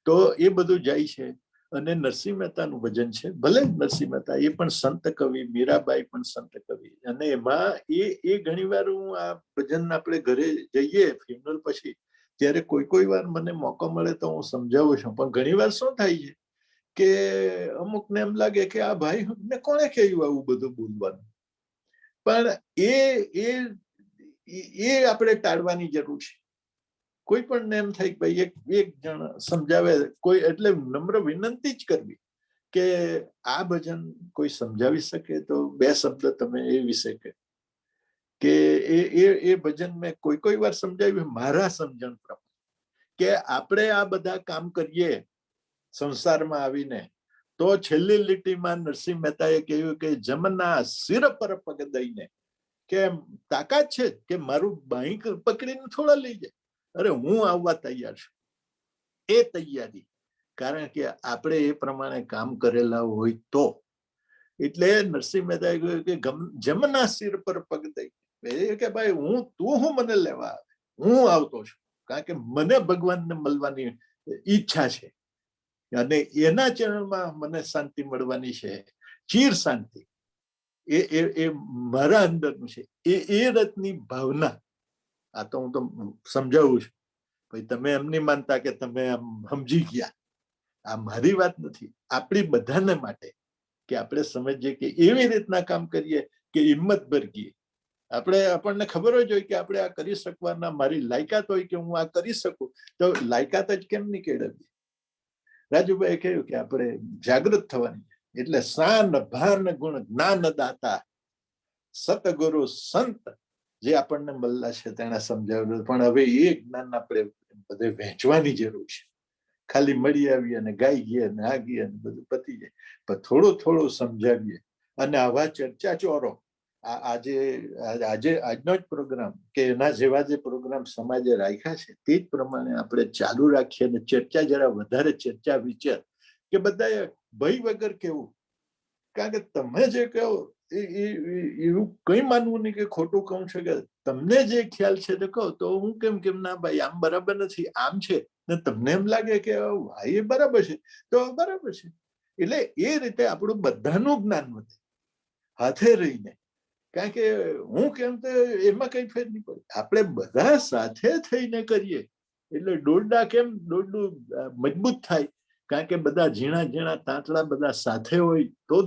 તો એ બધું જાય છે. અને નરસિંહ મહેતાનું ભજન છે, ભલે નરસિંહ મહેતા એ પણ સંત કવિ, મીરાબાઈ પણ સંત કવિ, અને એમાં એ ઘણી વાર હું આ ભજન આપણે ઘરે જઈએ ફ્યુનરલ પછી, ત્યારે કોઈ વાર મને મોકો મળે તો હું સમજાવું છું. પણ ઘણી વાર શું થાય છે કે અમુકને એમ લાગે કે આ ભાઈ ને કોણે કહ્યું આવું બધું બોલવાનું, પણ એ આપણે ટાળવાની જરૂર છે. કોઈ પણ એમ થાય કે ભાઈ એક જણ સમજાવે, કોઈ એટલે નમ્ર વિનંતી જ કરવી કે આ ભજન કોઈ સમજાવી શકે તો બે શબ્દ તમે એ વિશે કે એ ભજન મેં કોઈ વાર સમજાવ્યું મારા સમજણ પ્રમાણે, કે આપણે આ બધા કામ કરીએ સંસારમાં આવીને તો છેલ્લી લીટીમાં નરસિંહ મહેતાએ કહ્યું કે જમના સિર પર પગ દઈને, કે તાકાત છે કે મારું બાઈક પકડીને થોડા લઈ જાય, અરે હું આવવા તૈયાર છું. એ તૈયારી, કારણ કે આપણે એ પ્રમાણે કામ કરેલા હોય તો. એટલે નરસિંહ મહેતાએ કહ્યું કે જમના સિર પર પગ દઈ, કે ભાઈ તું હું મને લેવા આવે, હું આવતો છું, કારણ કે મને ભગવાનને મળવાની ઈચ્છા છે અને એના ચરણમાં મને શાંતિ મળવાની છે, ચીર શાંતિ. એ મારા અંદરનું છે. એ રથની ભાવના આ તો હું તો સમજાવું છું. ભાઈ તમે એમ નહીં માનતા કે તમે આમ સમજી ગયા, આ મારી વાત નથી, આપણી બધાને માટે, કે આપણે સમજીએ કે એવી રીતના કામ કરીએ કે હિંમત ભરગીએ. આપણને ખબર જ હોય કે આપણે આ કરી શકવાના, મારી લાયકાત હોય કે હું આ કરી શકું, તો લાયકાત જ કેમ નહીં કેળવવી. રાજુભાઈ કહ્યું કે આપણે જાગૃત થવાની, એટલે શાન ભાન ગુણ જ્ઞાન દાતા સતગુરુ સંત જે આપણને મળ્યા છે તેને સમજાવ્યું. પણ હવે એ જ્ઞાન આપણે બધે વહેંચવાની જરૂર છે. ખાલી મળી આવીએ અને ગાઈ ગઈએ અને આ ગઈએ અને બધું પતી જાય, પણ થોડું થોડું સમજાવીએ. અને આવા ચર્ચા ચોરો, આજનો જ પ્રોગ્રામ કે એના જેવા જે પ્રોગ્રામ સમાજે રાખ્યા છે તે જ પ્રમાણે આપણે ચાલુ રાખીએ અને ચર્ચા જરા વધારે ચર્ચા વિચાર, કે બધાએ ભય વગર કેવું. કારણ કે તમે જે કહો એવું કઈ માનવું નહીં કે ખોટું કહું છું, કે તમને જે ખ્યાલ છે તે કહો, તો હું કેમ ના ભાઈ આમ બરાબર નથી, આમ છે, ને તમને એમ લાગે કે ભાઈ એ બરાબર છે તો બરાબર છે. એટલે એ રીતે આપણું બધાનું જ્ઞાન વધે હાથે રહીને. કારણ કે હું કેમ તો એમાં કઈ ફેર નહીં પડે, આપણે બધા સાથે થઈને કરીએ એટલે દોરડા કેમ દોરડું મજબૂત થાય. કારણ કે બધા ઝીણા તાંતણા બધા સાથે હોય તો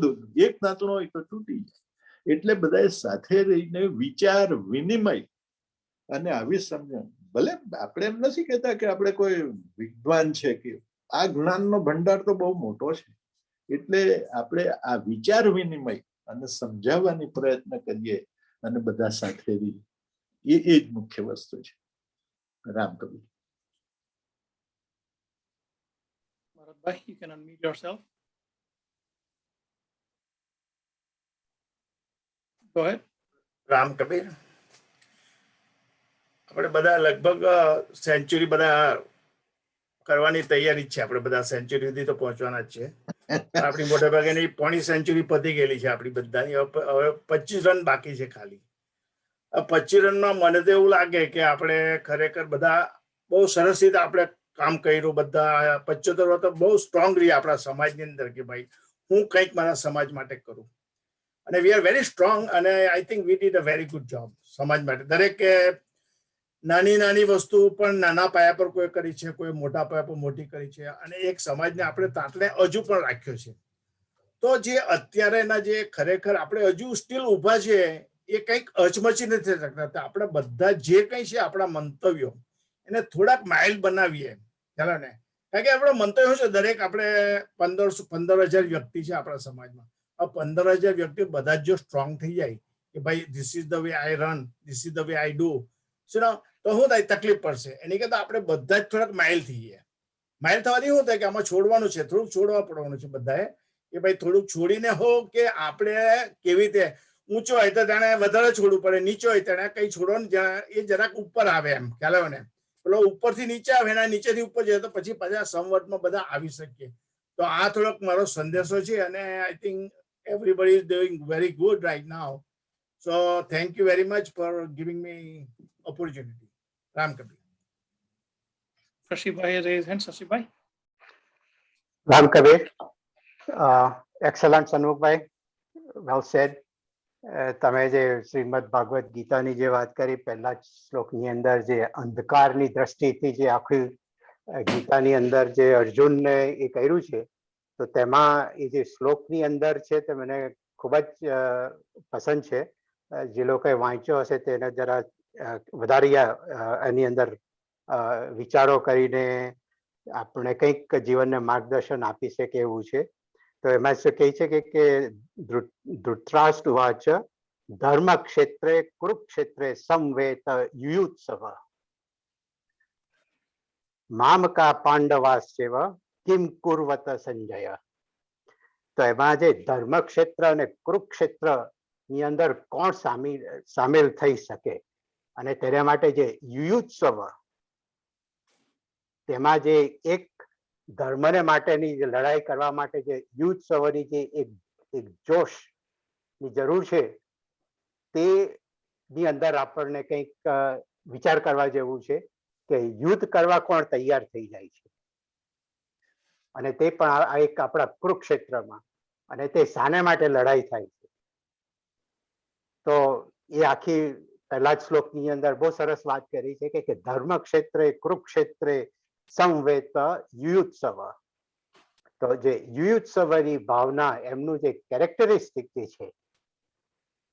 એક તાંતણો હોય તો તૂટી જાય. એટલે બધા સાથે રહીને વિચાર વિનિમય અને આવી સમજણ, ભલે આપણે એમ નથી કહેતા કે આપણે કોઈ વિદ્વાન છે, કે આ જ્ઞાનનો ભંડાર તો બહુ મોટો છે. એટલે આપણે આ વિચાર વિનિમય અને સમજાવવાની પ્રયત્ન કરીએ અને બધા સાથે રહીએ. એ જ મુખ્ય વસ્તુ છે. Ramkabir. Bharatbhai, you can unmute yourself. Go ahead. Ramkabir, આપણે બધા લગભગ સેન્ચુરી બધા કરવાની તૈયારી જ છે. આપણે બધા સેન્ચુરી સુધી તો પહોંચવાના જ છે. આપણી મોટા ભાગેની પોણી સેન્ચુરી પતી ગયેલી છે આપણી બધાની. હવે 25 રન બાકી છે ખાલી. 25 રનમાં મને તો એવું લાગે કે આપણે ખરેખર બધા બહુ સરસ રીતે આપણે કામ કર્યું. બધા 75 વર્ષ તો બહુ સ્ટ્રોંગ રહી આપણા સમાજની અંદર કે ભાઈ હું કંઈક મારા સમાજ માટે કરું. અને વી આર વેરી સ્ટ્રોંગ અને I think we did a very good job સમાજ માટે. દરેકે નાની નાની વસ્તુ પણ નાના પાયા પર કોઈ કરી છે, કોઈ મોટા પાયા પર મોટી કરી છે, અને એક સમાજને આપણે તાંતણે હજુ પણ રાખ્યો છે. તો જે અત્યારેના જે ખરેખર આપણે હજુ સ્ટીલ ઊભા છે એ કંઈક અચમચી નથી થઈ શકતા. આપણે બધા જે કંઈ છે આપણા મંતવ્યો એને થોડાક માઇલ્ડ બનાવીએ, ચાલો ને. કારણ કે આપણો મંતવ્ય છે દરેક આપણે 15,000 વ્યક્તિ છે આપણા સમાજમાં. આ 15,000 વ્યક્તિ બધા જ જો સ્ટ્રોંગ થઈ જાય કે ભાઈ this is the way I run, this is the way I do, તો શું થાય? તકલીફ પડશે. એની કરતા આપણે બધા જ થોડાક માઇલ થઈએ. માઇલ થવાથી શું થાય કે આમાં છોડવાનું છે, થોડુંક છોડવા પડવાનું છે બધાએ કે ભાઈ થોડુંક છોડીને હો કે આપણે કેવી રીતે ઊંચો હોય તો તેને વધારે છોડવું પડે, નીચો હોય તેને કઈ છોડવાનું એ જરાક ઉપર આવે એમ ખ્યાલ આવે ને. પેલો ઉપરથી નીચે આવે ને નીચેથી ઉપર જાય તો પછી પાછા સંવર્તમાં બધા આવી શકીએ. તો આ થોડોક મારો સંદેશો છે અને I think everybody is doing very good right now. So thank you very much for giving me opportunity. Ramkabir. Shashibhai raise hand. Shashibhai. Ramkabir, excellent સનમુખભાઈ, well said. તમે જે શ્રીમદ ભાગવત ગીતાની જે વાત કરી પહેલા જ શ્લોકની અંદર જે અંધકારની દ્રષ્ટિથી જે આખી ગીતાની અંદર જે અર્જુનને એ કર્યું છે, તો તેમાં એ જે શ્લોકની અંદર છે તે મને ખૂબ જ પસંદ છે. જે લોકોએ વાંચ્યો હશે તેને જરા વધારે એની અંદર વિચારો કરીને આપણે કંઈક જીવનને માર્ગદર્શન આપી શકે એવું છે. તો એમાં શું કહે છે કે ધૃતરાષ્ટ્ર વાચ ધર્મ ક્ષેત્રે કુરુક્ષેત્રે સંવેત યુયુત્સવ મામકા પાંડવાસ્યવ કિમ કુર્વત સંજય. તો એમાં જે ધર્મ ક્ષેત્ર અને કુરુક્ષેત્ર ની અંદર કોણ સામેલ થઈ શકે અને તેના માટે જે યુયુત્સવ, તેમાં જે એક ધર્મને માટેની લડાઈ કરવા માટે જે યુયુત્સવની જે એક જોશની જરૂર છે, તેની અંદર આપણને કંઈક વિચાર કરવા જેવું છે કે યુદ્ધ કરવા કોણ તૈયાર થઈ જાય છે, અને તે પણ એક આપણા કુરુક્ષેત્રમાં, અને તે શાને માટે લડાઈ થાય છે. તો એ આખી પહેલા જ શ્લોકની અંદર બહુ સરસ વાત કરી છે કે ધર્મ ક્ષેત્રે કુરુક્ષેત્રે સંવેત યુયુત્સવ. તો જે યુયુત્સવની ભાવના, એમનું જે કેરેક્ટરિસ્ટિક જે છે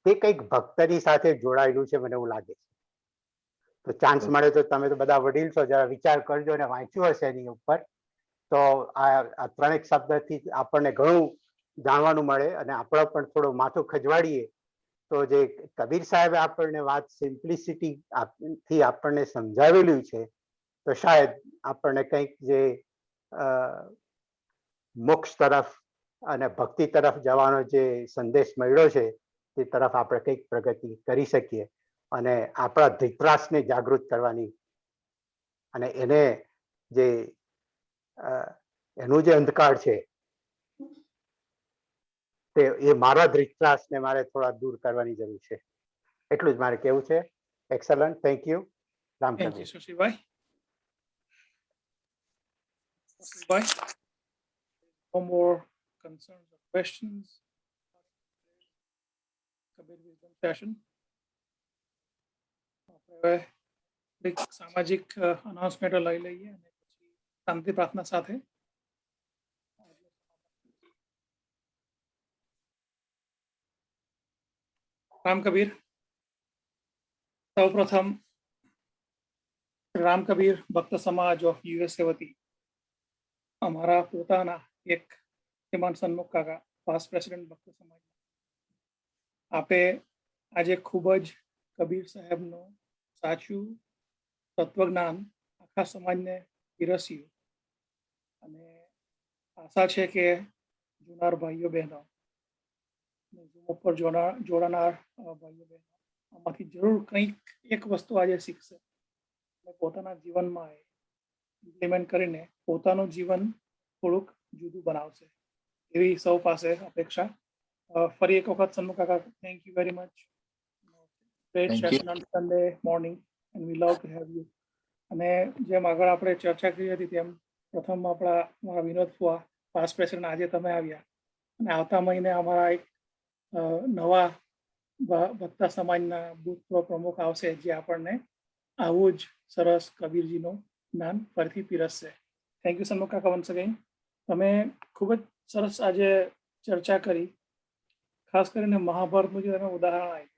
તે કંઈક ભક્તની સાથે જોડાયેલું છે મને એવું લાગે છે. તો ચાન્સ મળે તો તમે તો બધા વડીલ છો, જરા વિચાર કરજો અને વાંચ્યું હશે એની ઉપર, તો આ ત્રણેક શબ્દથી આપણને ઘણું જાણવાનું મળે અને આપણે પણ થોડું માથું ખજવાડીએ તો જે કબીર સાહેબે આપણને વાત સિમ્પ્લિસિટી થી આપણને સમજાવેલું છે, તો શાયદ આપણને કંઈક જે મોક્ષ તરફ અને ભક્તિ તરફ જવાનો જે સંદેશ મળ્યો છે તે તરફ આપણે કંઈક પ્રગતિ કરી શકીએ અને આપણા ધૃતરાષ્ટ્રને જાગૃત કરવાની, અને એને જે એનું જે અંધકાર છે તે એ મારા ધૃતરાષ્ટ્રને મારે થોડા દૂર કરવાની જરૂર છે. એટલું જ મારે કહેવું છે. Excellent, thank you. Thank you, Shashibhai. No more concerns or questions. Kabir wisdom session. એક સામાજિક અનાઉન્સમેન્ટો લઈ લઈએ અને પછી શાંતિ પ્રાર્થના સાથે રામકબીર. સૌપ્રથમ રામકબીર ભક્ત સમાજ ઓફ યુએસએ વતી અમારા પોતાના એક શ્રીમાન સન્મુખ કાકા, પાસ્ટ પ્રેસિડેન્ટ ભક્ત સમાજ, આપે આજે ખૂબ જ કબીર સાહેબનો સાચું તત્વજ્ઞાન આખા સમાજને પીરસ્યું અને આશા છે કે જોનાર ભાઈઓ બહેનો ઝૂમ ઉપર જોડાનાર ભાઈઓ બહેનો આમાંથી જરૂર કંઈક એક વસ્તુ આજે શીખશે અને પોતાના જીવનમાં ઇમ્પ્લિમેન્ટ કરીને પોતાનું જીવન થોડુંક જુદું બનાવશે એવી સૌ પાસે અપેક્ષા. ફરી એક વખત સન્મુખ કાકા, thank you very much. Great Thank you. Session on Sunday morning and we love to have you. અને જેમ આગળ આપણે ચર્ચા કરી હતી તેમ પ્રથમ મારા વિનોદ ફુવા પાસ્ટ પ્રેસિડેન્ટ, આજે તમે આવ્યા અને આવતા મહિને અમારા એક નવા ભક્તા સમાજના ભૂતપૂર્વ પ્રમુખ આવશે જે આપણને આવું જ સરસ કબીરજીનું જ્ઞાન ફરીથી પીરસશે. થેન્ક યુ સન્મુખ કાકા વન્સ અગેન. તમે ખૂબ જ સરસ આજે ચર્ચા કરી, ખાસ કરીને મહાભારતનું જે તમે ઉદાહરણ આપ્યું.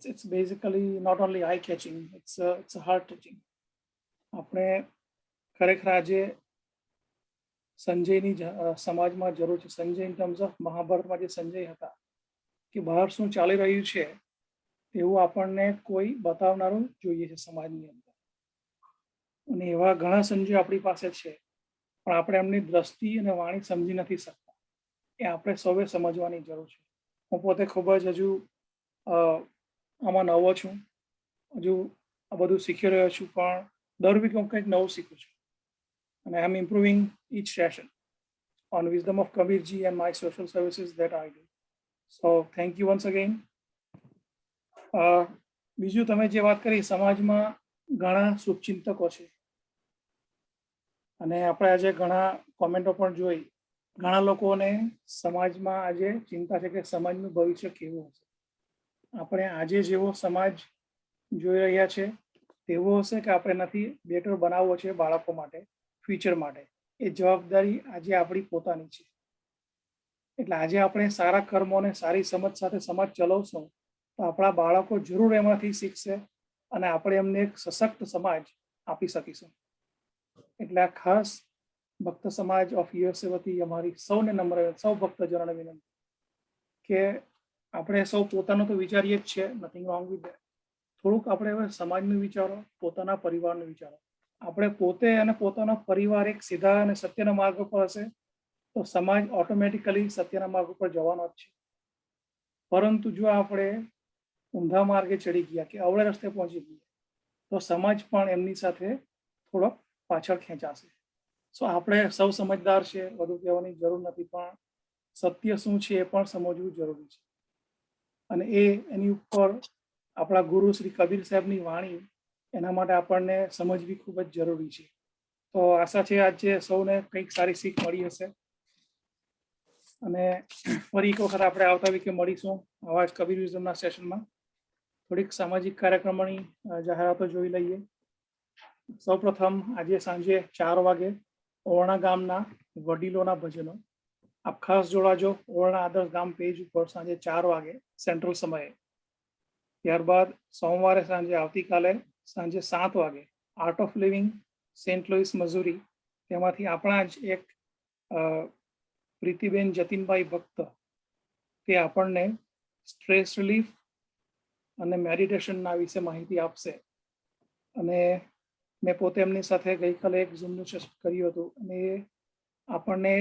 It's basically not only eye catching, it's a heart touching. આપણે ખરેખર આજે સંજયની સમાજમાં જરૂર છે. સંજય ઇન ટર્મ્સ ઓફ મહાભારતમાં જે સંજય હતા કે બહાર શું ચાલી રહ્યું છે તેવું આપણને કોઈ બતાવનારું જોઈએ છે સમાજની અંદર. અને એવા ઘણા સંજયો આપણી પાસે છે, પણ આપણે એમની દ્રષ્ટિ અને વાણી સમજી નથી શકતા. એ આપણે સૌએ સમજવાની જરૂર છે. હું પોતે ખૂબ જ હજુ આમાં નવો છું, હજુ આ બધું શીખી રહ્યો છું, પણ દર વીક હું કંઈક નવું શીખું છું. અને આઈ એમ improving each session on wisdom of Kabirji and my social services that I do. So thank you once again. બીજું તમે જે વાત કરી, સમાજમાં ઘણા શુભચિંતકો છે અને આપણે આજે ઘણા કોમેન્ટો પણ જોઈ. ઘણા લોકોને સમાજમાં આજે ચિંતા છે કે સમાજનું ભવિષ્ય કેવું હશે. આપણે આજે જેવો સમાજ જોઈ રહ્યા છે તેવો હશે કે આપણે નથી બેટર બનાવવો છે બાળકો માટે, ફ્યુચર માટે. એ જવાબદારી આજે આપણી પોતાની છે. એટલે આજે આપણે સારા કર્મો અને સારી સમજ સાથે સમાજ ચલાવશું તો આપણા બાળકો જરૂર એમાંથી શીખશે અને આપણે એમને એક સશક્ત સમાજ આપી શકીશું. એટલે આ ખાસ ભક્ત સમાજ ઓફ યુએસએ વતી અમારી સૌને નમ્ર, સૌ ભક્તજનોને વિનંતી કે આપણે સૌ પોતાનું તો વિચારીએ જ છે, નથિંગ રોંગ વિથ ધેટ. થોડુંક આપણે હવે સમાજનું વિચારો, પોતાના પરિવારનું વિચારો. આપણે પોતે અને પોતાનો પરિવાર એક સીધા અને સત્યના માર્ગ પર હશે તો સમાજ ઓટોમેટિકલી સત્યના માર્ગ ઉપર જવાનો જ છે. પરંતુ જો આપણે ઊંધા માર્ગે ચડી ગયા કે અવળે રસ્તે પહોંચી ગયા તો સમાજ પણ એમની સાથે થોડોક પાછળ ખેંચાશે. સો આપણે સૌ સમજદાર છે, વધુ કહેવાની જરૂર નથી, પણ સત્ય શું છે એ પણ સમજવું જરૂરી છે. અને એની ઉપર આપણા ગુરુ શ્રી કબીર સાહેબની વાણી, એના માટે આપણને સમજવી ખૂબ જ જરૂરી છે. તો આશા છે આજે સૌને કંઈક સારી શીખ મળી હશે. અને ફરી એક વખત આપણે આવતા વીકે મળીશું આવા જ કબીર વિઝનના સેશનમાં. થોડીક સામાજિક કાર્યક્રમોની જાહેરાતો જોઈ લઈએ. સૌપ્રથમ આજે સાંજે 4 વાગે ઓરણા ગામના વડીલોના ભજનો. આપ ખાસ જોડાજો ઓરણા આદર્શ ગામ પેજ ઉપર સાંજે 4 વાગે સેન્ટ્રલ સમયે. ત્યારબાદ સોમવારે સાંજે આવતીકાલે સાંજે 7 વાગે art of living saint Louis Missouri, તેમાંથી આપણા જ એક પ્રીતિબેન જતીનભાઈ ભક્ત, તે આપણને સ્ટ્રેસ રિલીફ અને મેડિટેશનના વિશે માહિતી આપશે. અને મેં પોતે એમની સાથે ગઈકાલે એક ઝૂમનું સેશન કર્યું હતું અને આપણને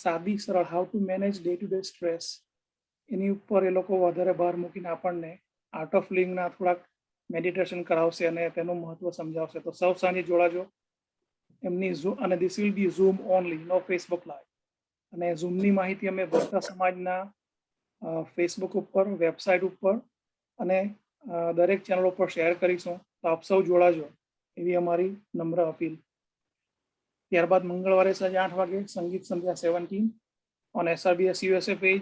સાદી સરળ how to manage day to day stress એની ઉપર એ લોકો વધારે ભાર મૂકીને આપણને આર્ટ ઓફ લિવિંગના થોડાક મેડિટેશન કરાવશે અને તેનું મહત્વ સમજાવશે. તો સૌ સાંજે જોડાજો એમની ઝૂમ. અને this will be Zoom only, no Facebook live. અને ઝૂમની માહિતી અમે ભક્તા સમાજના ફેસબુક ઉપર, વેબસાઇટ ઉપર અને દરેક ચેનલ ઉપર શેર કરીશું. તો આપ સૌ જોડાજો એવી અમારી નમ્ર અપીલ. ત્યારબાદ મંગળવારે સાંજે 8 વાગે Sangeet Sandhya 17 on SRBS USA page.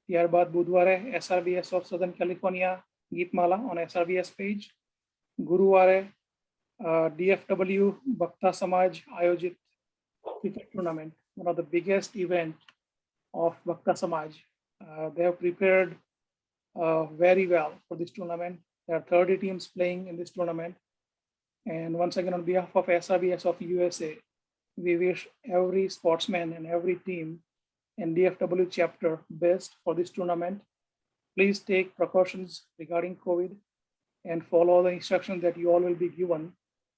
ત્યારબાદ બુધવારે SRBS of southern California Geetmala on SRBS page. ગુરુવારે DFW ભક્તા સમાજ આયોજિત cricket tournament, one of the biggest event of Bhakta Samaj. They have prepared very well for this tournament. There are 30 teams playing in this tournament. And once again, on behalf of SRBS of USA, we wish every sportsman and every team in DFW chapter best for this tournament. Please take precautions regarding COVID and follow the instructions that you all will be given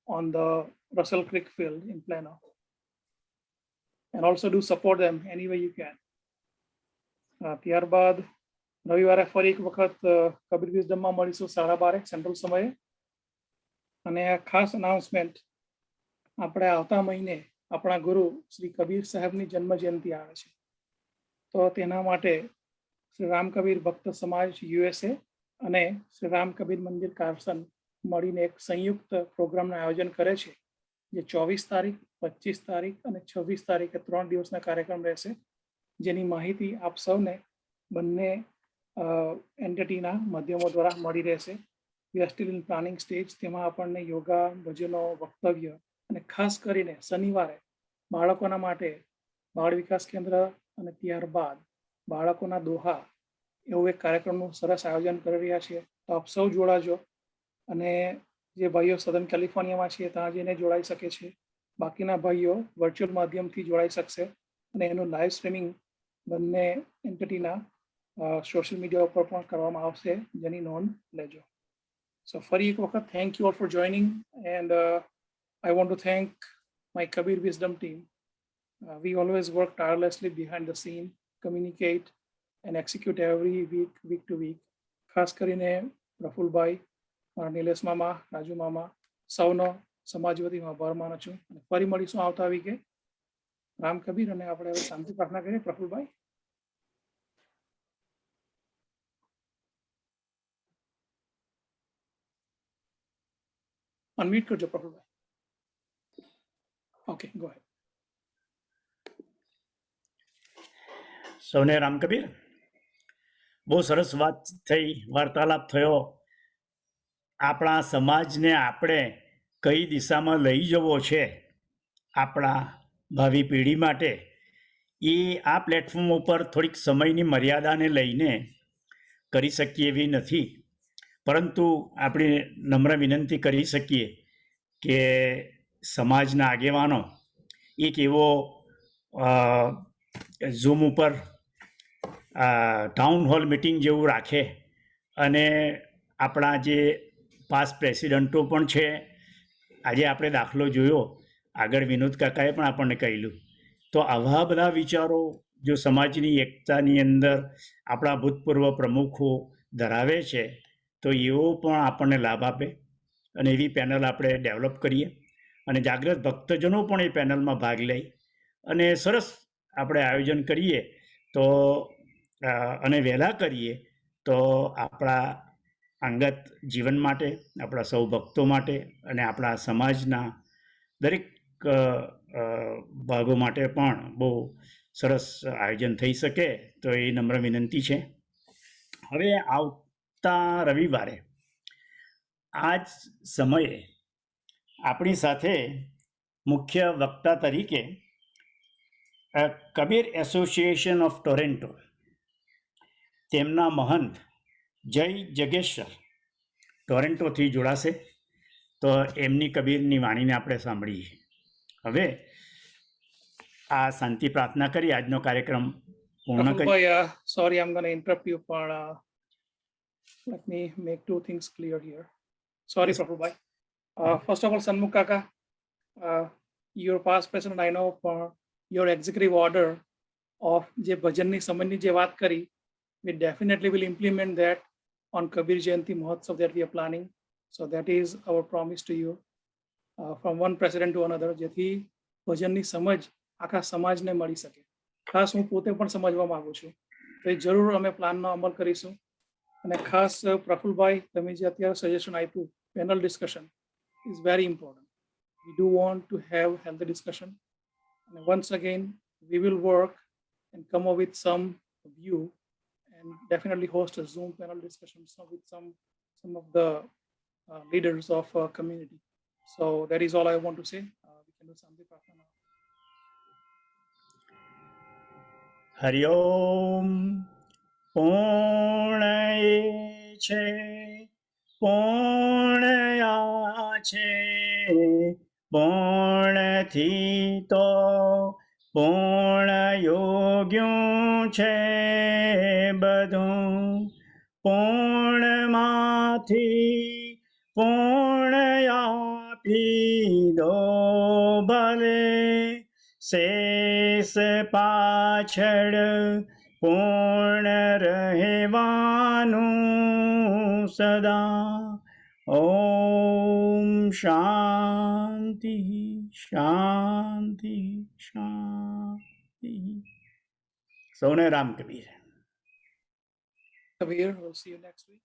on the Russell Creek field in Plano. And also do support them any way you can. ત્યારબાદ રવિવારે ફરી એક વખત કબીર વિઝડમમાં મળીશું 12:30 central સમયે. અને આ ખાસ અનાઉન્સમેન્ટ, આપણે આવતા મહિને આપણા ગુરુ શ્રી કબીર સાહેબની જન્મ જયંતિ આવે છે. તો તેના માટે શ્રી રામ કબીર ભક્ત સમાજ USA અને શ્રી રામ કબીર મંદિર કારસન મળીને એક સંયુક્ત પ્રોગ્રામનું આયોજન કરે છે, જે 24 તારીખ, 25 તારીખ અને 26 તારીખે 3 દિવસના કાર્યક્રમ રહેશે, જેની માહિતી આપ સૌને બંને એન્ટિટીના માધ્યમો દ્વારા મળી રહેશે. We are still in planning stage. તેમાં આપણને યોગા, ભજનો, વક્તવ્ય અને ખાસ કરીને શનિવારે બાળકોના માટે બાળ વિકાસ કેન્દ્ર અને ત્યારબાદ બાળકોના દોહા એવું એક કાર્યક્રમનું સરસ આયોજન કરી રહ્યા છીએ. તો આપ સૌ જોડાજો. અને જે ભાઈઓ સદન કેલિફોર્નિયામાં છે ત્યાં જઈને જોડાઈ શકે છે. બાકીના ભાઈઓ વર્ચ્યુઅલ માધ્યમથી જોડાઈ શકશે અને એનું લાઈવ સ્ટ્રીમિંગ બંને એન્ટિટીના સોશિયલ મીડિયા ઉપર પણ કરવામાં આવશે, જેની નોંધ લેજો. સો ફરી એક વખત thank you all four joining and I want to thank my Kabir Wisdom team. We always work tirelessly behind the scene, communicate and execute every week to week. ખાસ કરીને પ્રફુલભાઈ, મારા નિલેશ મામા, રાજુ મામા, સૌનો સમાજવાદીમાં આભાર માનું છું. અને ફરી મળીશું આવતા વીકે. રામ કબીર. અને આપણે હવે શાંતિ પ્રાર્થના કરીએ. પ્રફુલભાઈ. અનમ્યુટ કરજો પ્રફુલભાઈ. Okay, go ahead. સૌને રામ કબીર. બહુ સરસ વાત થઈ, વાર્તાલાપ થયો. આપણા સમાજને આપણે કઈ દિશામાં લઈ જવો છે આપણા ભાવિ પેઢી માટે, એ આ પ્લેટફોર્મ ઉપર થોડીક સમયની મર્યાદાને લઈને કરી શકીએ એવી નથી. પરંતુ આપણે નમ્ર વિનંતી કરી શકીએ કે સમાજના આગેવાનો એક એવો ઝૂમ ઉપર ટાઉન હોલ મિટિંગ જેવું રાખે અને આપણા જે પાસ્ટ પ્રેસિડન્ટો પણ છે. આજે આપણે દાખલો જોયો, આગળ વિનોદ કાકાએ પણ આપણને કહેલું. તો આવા બધા વિચારો જો સમાજની એકતાની અંદર આપણા ભૂતપૂર્વ પ્રમુખો ધરાવે છે, તો એવો પણ આપણને લાભ આપે. અને એવી પેનલ આપણે ડેવલપ કરીએ અને જાગૃત ભક્તજનો પણ એ પેનલમાં ભાગ લે અને સરસ આપણે આયોજન કરીએ તો અને વહેલા કરીએ તો આપણા અંગત જીવન માટે, આપણા સૌ ભક્તો માટે અને આપણા સમાજના દરેક ભાગો માટે પણ બહુ સરસ આયોજન થઈ શકે. તો એ નમ્ર વિનંતી છે. હવે આવતા રવિવારે આ જ સમયે આપણી સાથે મુખ્ય વક્તા તરીકે કબીર એસોસિએશન ઓફ ટોરેન્ટો, તેમના મહંત જય જગેશ્વર ટોરેન્ટોથી જોડાશે. તો એમની કબીરની વાણીને આપણે સાંભળીએ. હવે આ શાંતિ પ્રાર્થના કરી આજનો કાર્યક્રમ પૂર્ણ કરીએ. Sorry, I'm going to interrupt you, but let me make two things clear here. Sorry, Prabhubai. First of all, Sanmukh Kaka, your past president, I know for your executive order of જે ભજનની સંબંધની જે વાત કરી, we definitely will implement that on Kabir Jayanti Mahotsav that we are planning. So that is our promise to you from one president to another, જેથી ભજનની સમજ આખા સમાજને મળી શકે. ખાસ હું પોતે પણ સમજવા માંગુ છું, તો એ જરૂર અમે પ્લાનનો અમલ કરીશું. અને ખાસ પ્રફુલભાઈ, તમે જે અત્યારે સજેશન આપ્યું, panel discussion is very important. We do want to have healthy discussion. And once again, we will work and come up with some view and definitely host a Zoom panel discussion with some of the leaders of community. So that is all I want to say. We can do something after now. Hari Om. પૂર્ણયે છે પૂર્ણયા છે, પૂર્ણથી તો પૂર્ણ યોગ્યું છે બધું, પૂર્ણમાંથી આપી દો ભલે શેષ પાછળ પૂર્ણ રહેવાનું સદા. ઓમ શાંતિ શાંતિ શાંતિ. સૌને Ram Kabir. Kabir, we'll see you next week.